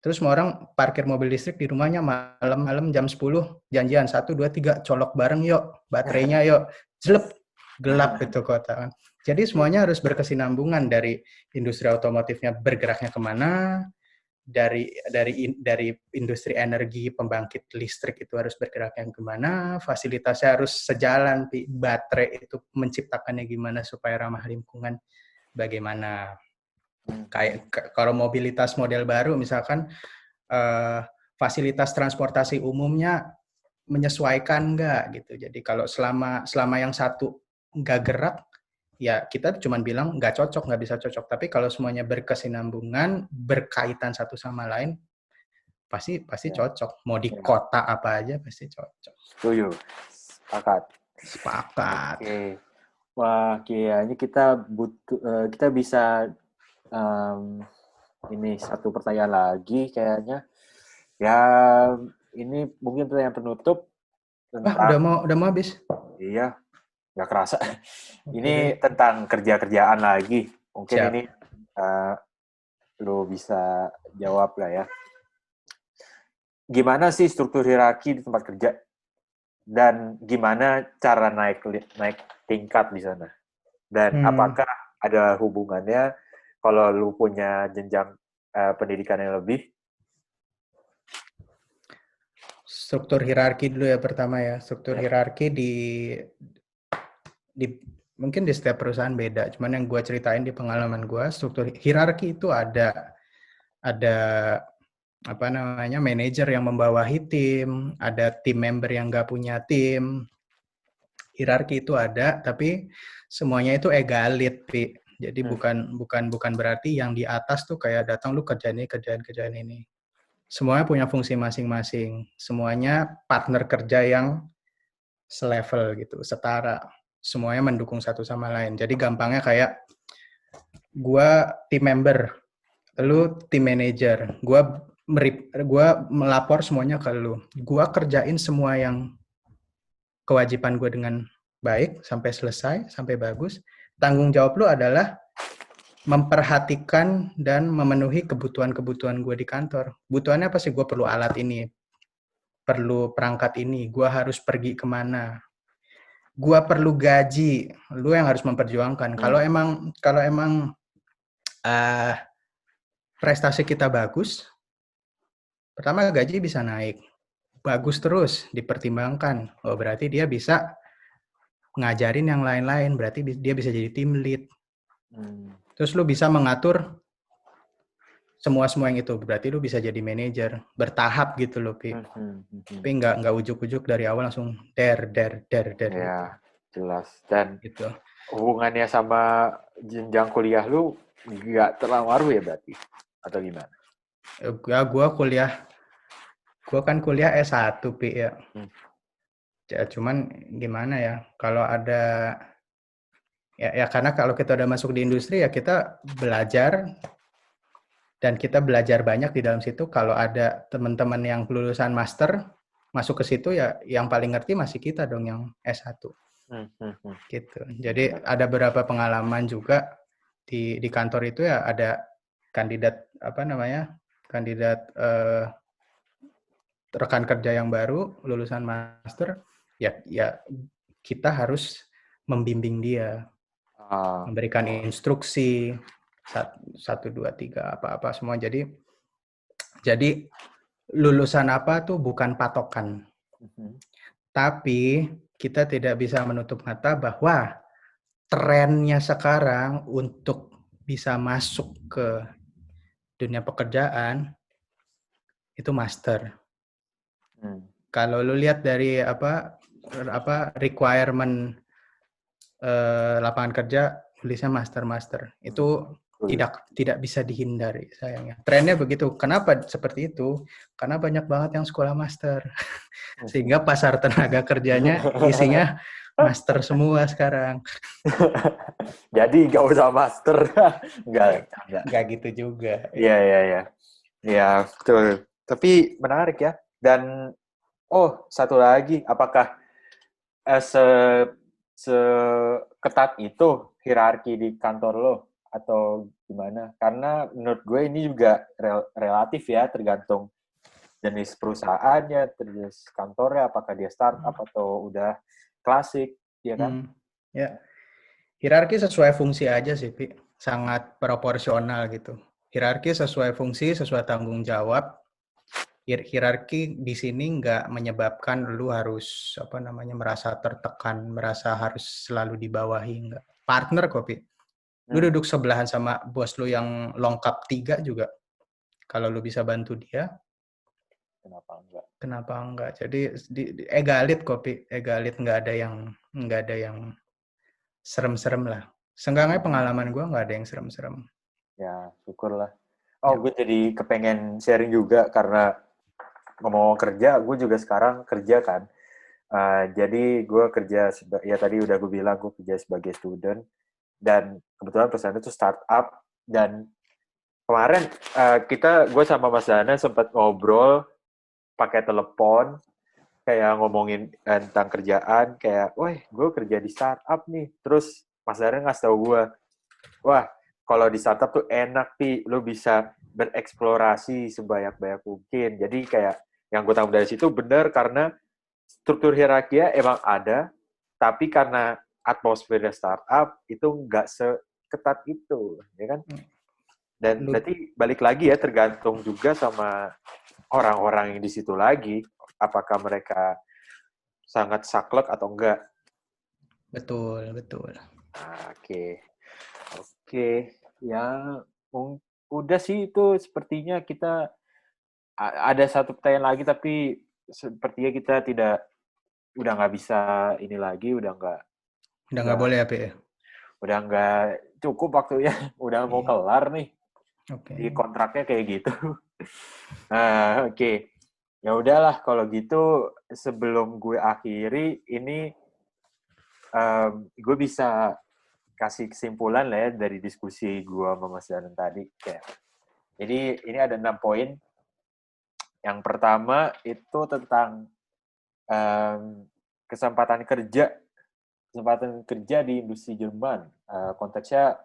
[SPEAKER 3] Terus semua orang parkir mobil listrik di rumahnya malam-malam jam 10, janjian 1, 2, 3, colok bareng yuk, baterainya yuk, jelep, gelap itu kota. Jadi semuanya harus berkesinambungan dari industri otomotifnya bergeraknya kemana, dari industri energi pembangkit listrik itu harus bergeraknya kemana, fasilitasnya harus sejalan, baterai itu menciptakannya gimana supaya ramah lingkungan, bagaimana. Kayak kalau mobilitas model baru misalkan fasilitas transportasi umumnya menyesuaikan nggak gitu. Jadi kalau selama yang satu nggak gerak, ya kita cuma bilang nggak cocok, nggak bisa cocok. Tapi kalau semuanya berkesinambungan, berkaitan satu sama lain, pasti cocok. Mau di kota apa aja pasti cocok.
[SPEAKER 2] Setuju. Sepakat. Oke. Wah, kayaknya kita bisa ini satu pertanyaan lagi kayaknya. Ya, ini mungkin pertanyaan penutup.
[SPEAKER 3] Udah mau habis?
[SPEAKER 2] Iya, nggak kerasa. Ini tentang kerjaan lagi. Mungkin Siap. Ini lo bisa jawab lah ya. Gimana sih struktur hierarki di tempat kerja? Dan gimana cara naik tingkat di sana? Dan apakah ada hubungannya kalau lu punya jenjang pendidikan yang lebih?
[SPEAKER 3] Struktur hierarki dulu ya pertama ya. Struktur hierarki di mungkin di setiap perusahaan beda. Cuman yang gue ceritain di pengalaman gue, struktur hierarki itu ada manajer yang membawahi tim, ada tim member yang nggak punya tim. Hierarki itu ada, tapi semuanya itu egalit, Pi. Jadi bukan berarti yang di atas tuh kayak datang lu kerjaan ini. Semuanya punya fungsi masing-masing. Semuanya partner kerja yang selevel gitu, setara. Semuanya mendukung satu sama lain. Jadi gampangnya kayak gua tim member, lu tim manager, gua melapor semuanya ke lu. Gua kerjain semua yang kewajiban gue dengan baik sampai selesai, sampai bagus. Tanggung jawab lu adalah memperhatikan dan memenuhi kebutuhan-kebutuhan gue di kantor. Kebutuhannya apa sih? Gue perlu alat ini, perlu perangkat ini, gue harus pergi kemana, gue perlu gaji, lu yang harus memperjuangkan. Kalau emang prestasi kita bagus, pertama gaji bisa naik, bagus terus dipertimbangkan. Oh berarti dia bisa ngajarin yang lain-lain, berarti dia bisa jadi team lead. Terus lu bisa mengatur semua yang itu, berarti lu bisa jadi manajer bertahap gitu loh, Pi. Tapi nggak ujuk-ujuk dari awal langsung der.
[SPEAKER 2] Ya, gitu. Jelas. Dan gitu. Hubungannya sama jenjang kuliah lu nggak terlalu ngaruh ya berarti? Atau gimana?
[SPEAKER 3] Ya, gue kan kuliah S1, Pi ya. Ya, cuman gimana ya, kalau ada ya karena kalau kita udah masuk di industri ya kita belajar dan kita belajar banyak di dalam situ. Kalau ada teman-teman yang lulusan master masuk ke situ ya yang paling ngerti masih kita dong yang S1 gitu. Jadi ada beberapa pengalaman juga di kantor itu ya, ada kandidat rekan kerja yang baru lulusan master, ya kita harus membimbing dia, memberikan instruksi 1, 2, 3 apa-apa semua. Jadi lulusan apa tuh bukan patokan. Tapi kita tidak bisa menutup mata bahwa trennya sekarang untuk bisa masuk ke dunia pekerjaan itu master. Kalau lu lihat dari requirement lapangan kerja, tulisnya master itu tidak bisa dihindari sayangnya. Trennya begitu. Kenapa seperti itu? Karena banyak banget yang sekolah master, sehingga pasar tenaga kerjanya isinya master semua sekarang.
[SPEAKER 2] Jadi nggak usah master. Nggak
[SPEAKER 3] gitu juga.
[SPEAKER 2] Iya. Ya, betul. Tapi menarik ya. Dan satu lagi, apakah seketat itu hierarki di kantor lo atau gimana? Karena menurut gue ini juga relatif ya, tergantung jenis perusahaannya, jenis kantornya, apakah dia startup atau udah klasik, ya kan?
[SPEAKER 3] Ya, hierarki sesuai fungsi aja sih, Pi. Sangat proporsional gitu. Hierarki sesuai fungsi, sesuai tanggung jawab. Hierarki di sini nggak menyebabkan lu harus merasa tertekan, merasa harus selalu dibawahi, nggak. Partner kok, Pi. Lu duduk sebelahan sama bos lu yang longkap 3 juga. Kalau lu bisa bantu dia, kenapa enggak? Jadi egalit kok, Pi. Egalit, nggak ada yang serem-serem lah. Seenggaknya pengalaman gue nggak ada yang serem-serem.
[SPEAKER 2] Ya, syukurlah. Gue jadi kepengen sharing juga karena ngomong kerja, gue juga sekarang kerja kan. Jadi gue kerja, ya tadi udah gue bilang gue kerja sebagai student, dan kebetulan perusahaan itu startup. Dan kemarin gue sama Mas Dana sempat ngobrol pakai telepon, kayak ngomongin tentang kerjaan, kayak, wah gue kerja di startup nih. Terus Mas Dana ngasih tau gue, wah kalau di startup tuh enak, Pi, lo bisa bereksplorasi sebanyak-banyak mungkin. Jadi kayak yang gue tahu dari situ benar, karena struktur hierarki emang ada, tapi karena atmosfer startup itu nggak seketat itu, ya kan? Dan berarti balik lagi ya, tergantung juga sama orang-orang yang di situ lagi, apakah mereka sangat saklek atau enggak.
[SPEAKER 3] Betul.
[SPEAKER 2] Oke. Ya, udah sih itu sepertinya kita ada satu pertanyaan lagi, tapi sepertinya kita udah nggak bisa ini lagi, udah
[SPEAKER 3] nggak boleh ya, Pi?
[SPEAKER 2] Udah nggak cukup waktunya, udah mau kelar nih. Di kontraknya kayak gitu. Oke. Ya udahlah kalau gitu, sebelum gue akhiri ini, gue bisa kasih kesimpulan lah ya dari diskusi gue sama Mas Danan tadi. Jadi ini ada 6 poin. Yang pertama itu tentang kesempatan kerja di industri Jerman. Konteksnya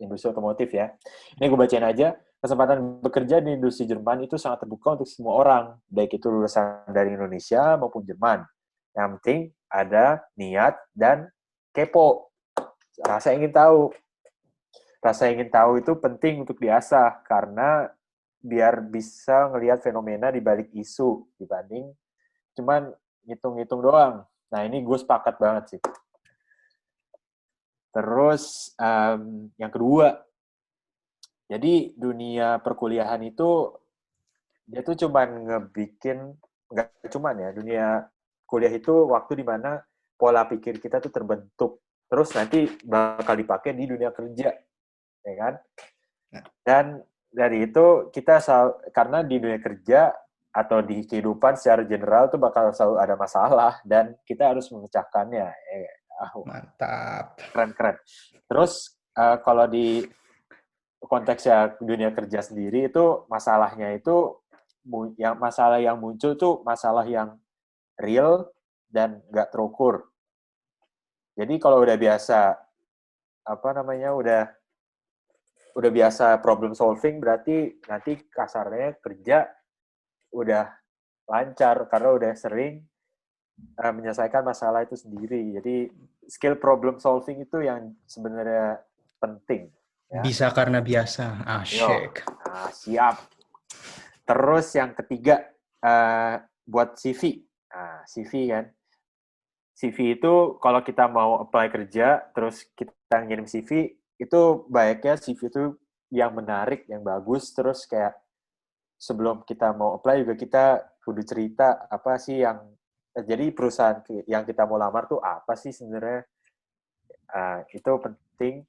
[SPEAKER 2] industri otomotif ya. Ini gue bacain aja. Kesempatan bekerja di industri Jerman itu sangat terbuka untuk semua orang, baik itu lulusan dari Indonesia maupun Jerman. Yang penting ada niat dan kepo. Rasa ingin tahu. Rasa ingin tahu itu penting untuk diasah, karena biar bisa ngelihat fenomena di balik isu dibanding cuman ngitung-ngitung doang. Nah, ini gue sepakat banget sih. Terus yang kedua, jadi dunia perkuliahan itu dia tuh cuman nggak cuman ya, dunia kuliah itu waktu di mana pola pikir kita tuh terbentuk, terus nanti bakal dipakai di dunia kerja, ya kan? Dan dari itu kita karena di dunia kerja atau di kehidupan secara general tuh bakal selalu ada masalah dan kita harus memecahkannya.
[SPEAKER 3] Mantap.
[SPEAKER 2] Keren. Terus kalau di konteksnya dunia kerja sendiri itu masalahnya itu masalah yang muncul tuh masalah yang real dan nggak terukur. Jadi kalau udah biasa udah biasa problem solving, berarti nanti kasarnya kerja udah lancar karena udah sering menyelesaikan masalah itu sendiri. Jadi skill problem solving itu yang sebenarnya penting. Ya.
[SPEAKER 3] Bisa karena biasa.
[SPEAKER 2] Yo,
[SPEAKER 3] Asyik.
[SPEAKER 2] siap. Terus yang ketiga, buat CV. Nah, CV kan. CV itu kalau kita mau apply kerja, terus kita ngirim CV, itu baiknya CV itu yang menarik, yang bagus, terus kayak sebelum kita mau apply juga kita kudu cerita apa sih yang jadi perusahaan yang kita mau lamar tuh apa sih sebenarnya. Itu penting.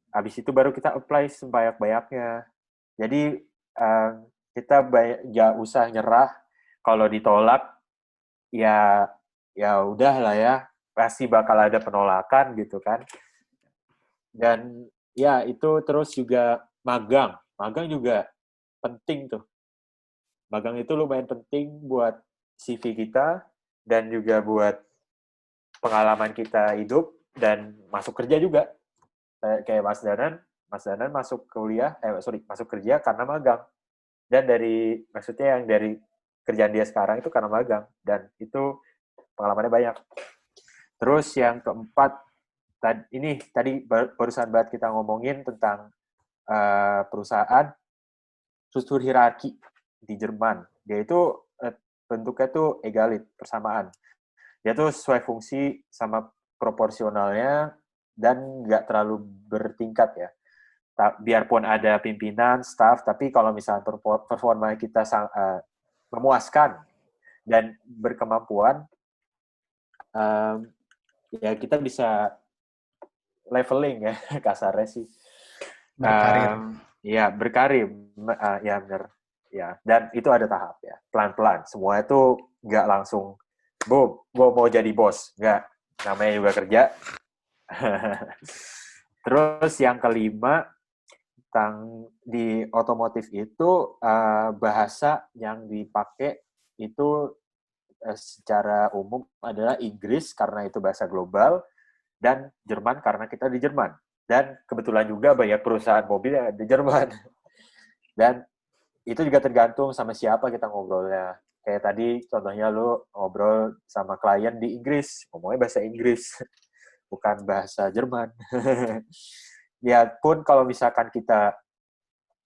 [SPEAKER 2] Habis itu baru kita apply sebanyak-banyaknya. Jadi kita nggak usah nyerah. Kalau ditolak, ya udah lah ya. Pasti bakal ada penolakan gitu kan. Dan ya itu terus juga magang. Magang juga penting tuh. Magang itu lumayan penting buat CV kita dan juga buat pengalaman kita hidup dan masuk kerja juga. Kayak Mas Danan masuk kuliah, masuk kerja karena magang. Dan maksudnya yang dari kerjaan dia sekarang itu karena magang. Dan itu pengalamannya banyak. Terus yang keempat, tadi barusan banget kita ngomongin tentang perusahaan struktur hierarki di Jerman. Dia itu bentuknya tuh egalit, persamaan. Dia tuh sesuai fungsi sama proporsionalnya dan nggak terlalu bertingkat ya. Biarpun ada pimpinan, staff, tapi kalau misalnya performa kita memuaskan dan berkemampuan, ya kita bisa leveling ya, kasarnya sih.
[SPEAKER 3] Berkarir.
[SPEAKER 2] Ya, berkarir. Ya, benar. Ya, dan itu ada tahap ya, pelan-pelan. Semua itu nggak langsung, boom, gue mau jadi bos. Nggak, namanya juga kerja. Terus yang kelima, di otomotif itu bahasa yang dipakai itu secara umum adalah Inggris karena itu bahasa global dan Jerman karena kita di Jerman. Dan kebetulan juga banyak perusahaan mobil yang ada di Jerman. Dan itu juga tergantung sama siapa kita ngobrolnya. Kayak tadi contohnya lu ngobrol sama klien di Inggris, ngomongnya bahasa Inggris, bukan bahasa Jerman. Ya pun kalau misalkan kita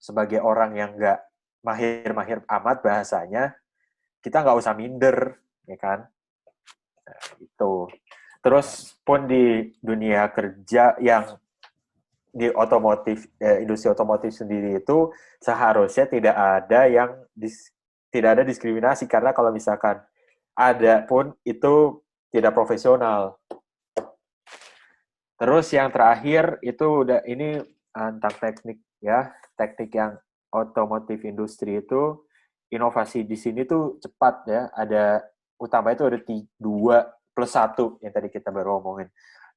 [SPEAKER 2] sebagai orang yang nggak mahir-mahir amat bahasanya, kita nggak usah minder, ya kan? Nah, itu. Terus pun di dunia kerja yang di industri otomotif sendiri itu seharusnya tidak ada diskriminasi karena kalau misalkan ada pun itu tidak profesional. Terus yang terakhir itu ini tentang teknik ya, teknik yang otomotif industri itu inovasi di sini tuh cepat ya, utama itu ada 2+1 yang tadi kita baru ngomongin.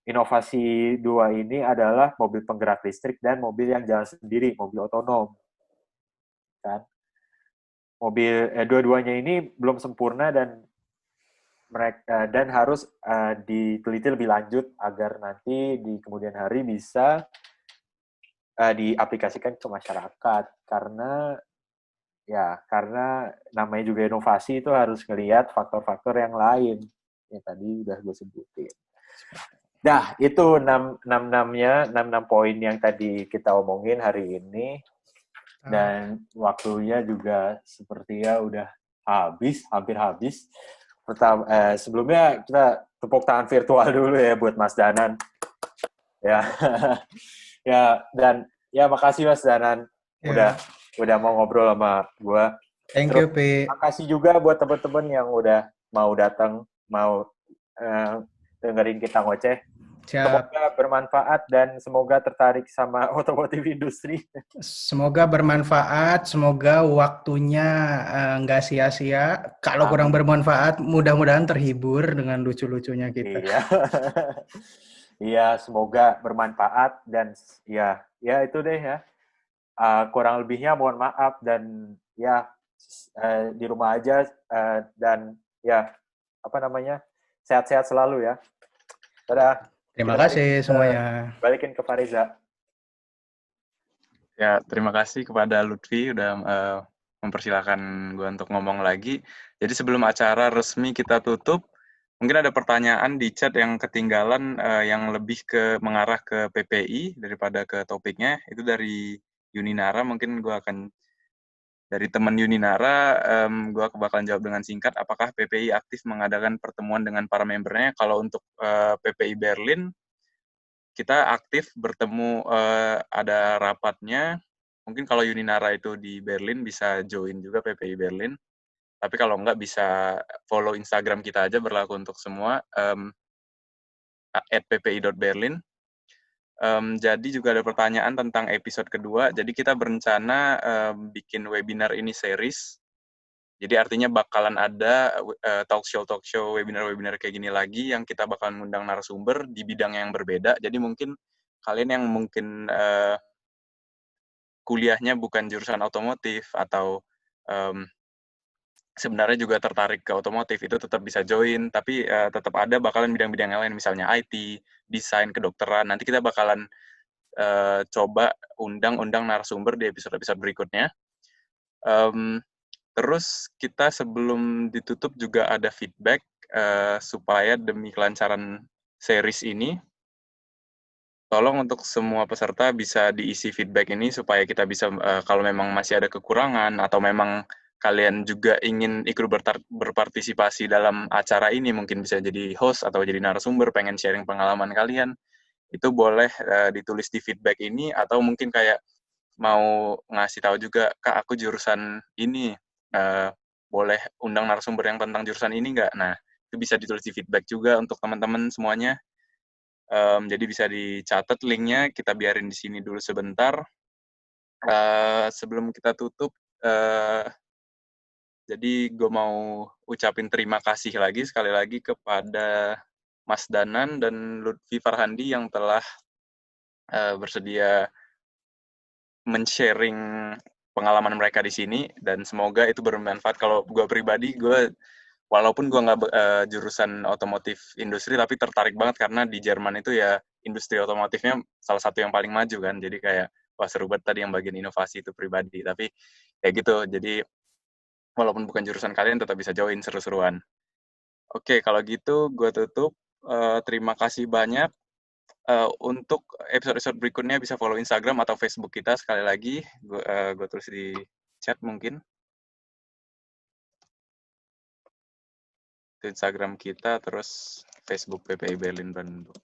[SPEAKER 2] Inovasi 2 ini adalah mobil penggerak listrik dan mobil yang jalan sendiri, mobil otonom. Kan? Dua-duanya ini belum sempurna dan harus diteliti lebih lanjut agar nanti di kemudian hari bisa diaplikasikan ke masyarakat. Karena namanya juga inovasi itu harus ngelihat faktor-faktor yang lain yang tadi udah gue sebutin. Nah, itu 6 poin yang tadi kita omongin hari ini. Dan waktunya juga sepertinya udah hampir habis. Sebelumnya kita tepuk tangan virtual dulu ya buat Mas Danan. Ya. Ya, dan ya makasih Mas Danan udah mau ngobrol sama gua.
[SPEAKER 3] Thank you, Pi.
[SPEAKER 2] Makasih juga buat teman-teman yang udah mau datang, mau dengerin kita ngoceh.
[SPEAKER 3] Siap.
[SPEAKER 2] Semoga bermanfaat dan semoga tertarik sama otomotif industri.
[SPEAKER 3] Semoga bermanfaat, semoga waktunya nggak sia-sia. Kalau kurang bermanfaat, mudah-mudahan terhibur dengan lucu-lucunya kita.
[SPEAKER 2] Iya. Iya, semoga bermanfaat dan ya itu deh ya. Kurang lebihnya mohon maaf dan ya di rumah aja, dan ya apa namanya, sehat-sehat selalu ya. Dadah.
[SPEAKER 3] Terima
[SPEAKER 2] Kita
[SPEAKER 3] kasih semuanya.
[SPEAKER 2] balikin ke Fariza.
[SPEAKER 1] Ya, terima kasih kepada Lutfi udah mempersilahkan gue untuk ngomong lagi. Jadi sebelum acara resmi kita tutup, mungkin ada pertanyaan di chat yang ketinggalan yang lebih mengarah ke PPI daripada ke topiknya. Itu dari Yuninara, mungkin gue akan dari teman Yuninara, gue bakalan jawab dengan singkat. Apakah PPI aktif mengadakan pertemuan dengan para membernya? Kalau untuk PPI Berlin, kita aktif bertemu, ada rapatnya. Mungkin kalau Yuninara itu di Berlin bisa join juga PPI Berlin. Tapi kalau enggak bisa follow Instagram kita aja, berlaku untuk semua, @ppi.berlin. Jadi juga ada pertanyaan tentang episode kedua. Jadi kita berencana bikin webinar ini series. Jadi artinya bakalan ada talk show, webinar kayak gini lagi yang kita bakalan ngundang narasumber di bidang yang berbeda. Jadi mungkin kalian yang mungkin kuliahnya bukan jurusan otomotif atau sebenarnya juga tertarik ke otomotif, itu tetap bisa join, tapi tetap ada bakalan bidang-bidang yang lain, misalnya IT, desain, kedokteran. Nanti kita bakalan coba undang narasumber di episode-episode berikutnya. Terus kita sebelum ditutup juga ada feedback supaya demi kelancaran series ini, tolong untuk semua peserta bisa diisi feedback ini supaya kita bisa, kalau memang masih ada kekurangan atau memang kalian juga ingin ikut berpartisipasi dalam acara ini, mungkin bisa jadi host atau jadi narasumber, pengen sharing pengalaman kalian, itu boleh ditulis di feedback ini, atau mungkin kayak mau ngasih tahu juga, Kak, aku jurusan ini, boleh undang narasumber yang tentang jurusan ini nggak? Nah, itu bisa ditulis di feedback juga untuk teman-teman semuanya. Jadi bisa dicatat linknya, kita biarin di sini dulu sebentar. Sebelum kita tutup, jadi gue mau ucapin terima kasih lagi sekali lagi kepada Mas Danan dan Lutfi Farhandi yang telah bersedia men-sharing pengalaman mereka di sini, dan semoga itu bermanfaat. Kalau gue pribadi, walaupun gue nggak jurusan otomotif industri, tapi tertarik banget karena di Jerman itu ya industri otomotifnya salah satu yang paling maju kan. Jadi kayak, wah seru banget tadi yang bagian inovasi itu pribadi. Tapi kayak gitu, jadi walaupun bukan jurusan kalian tetap bisa join, seru-seruan. Oke, kalau gitu gue tutup. Terima kasih banyak. Untuk episode-episode berikutnya bisa follow Instagram atau Facebook kita. Sekali lagi, gue tulis di chat mungkin. Itu Instagram kita, terus Facebook PPI Berlin Brandenburg.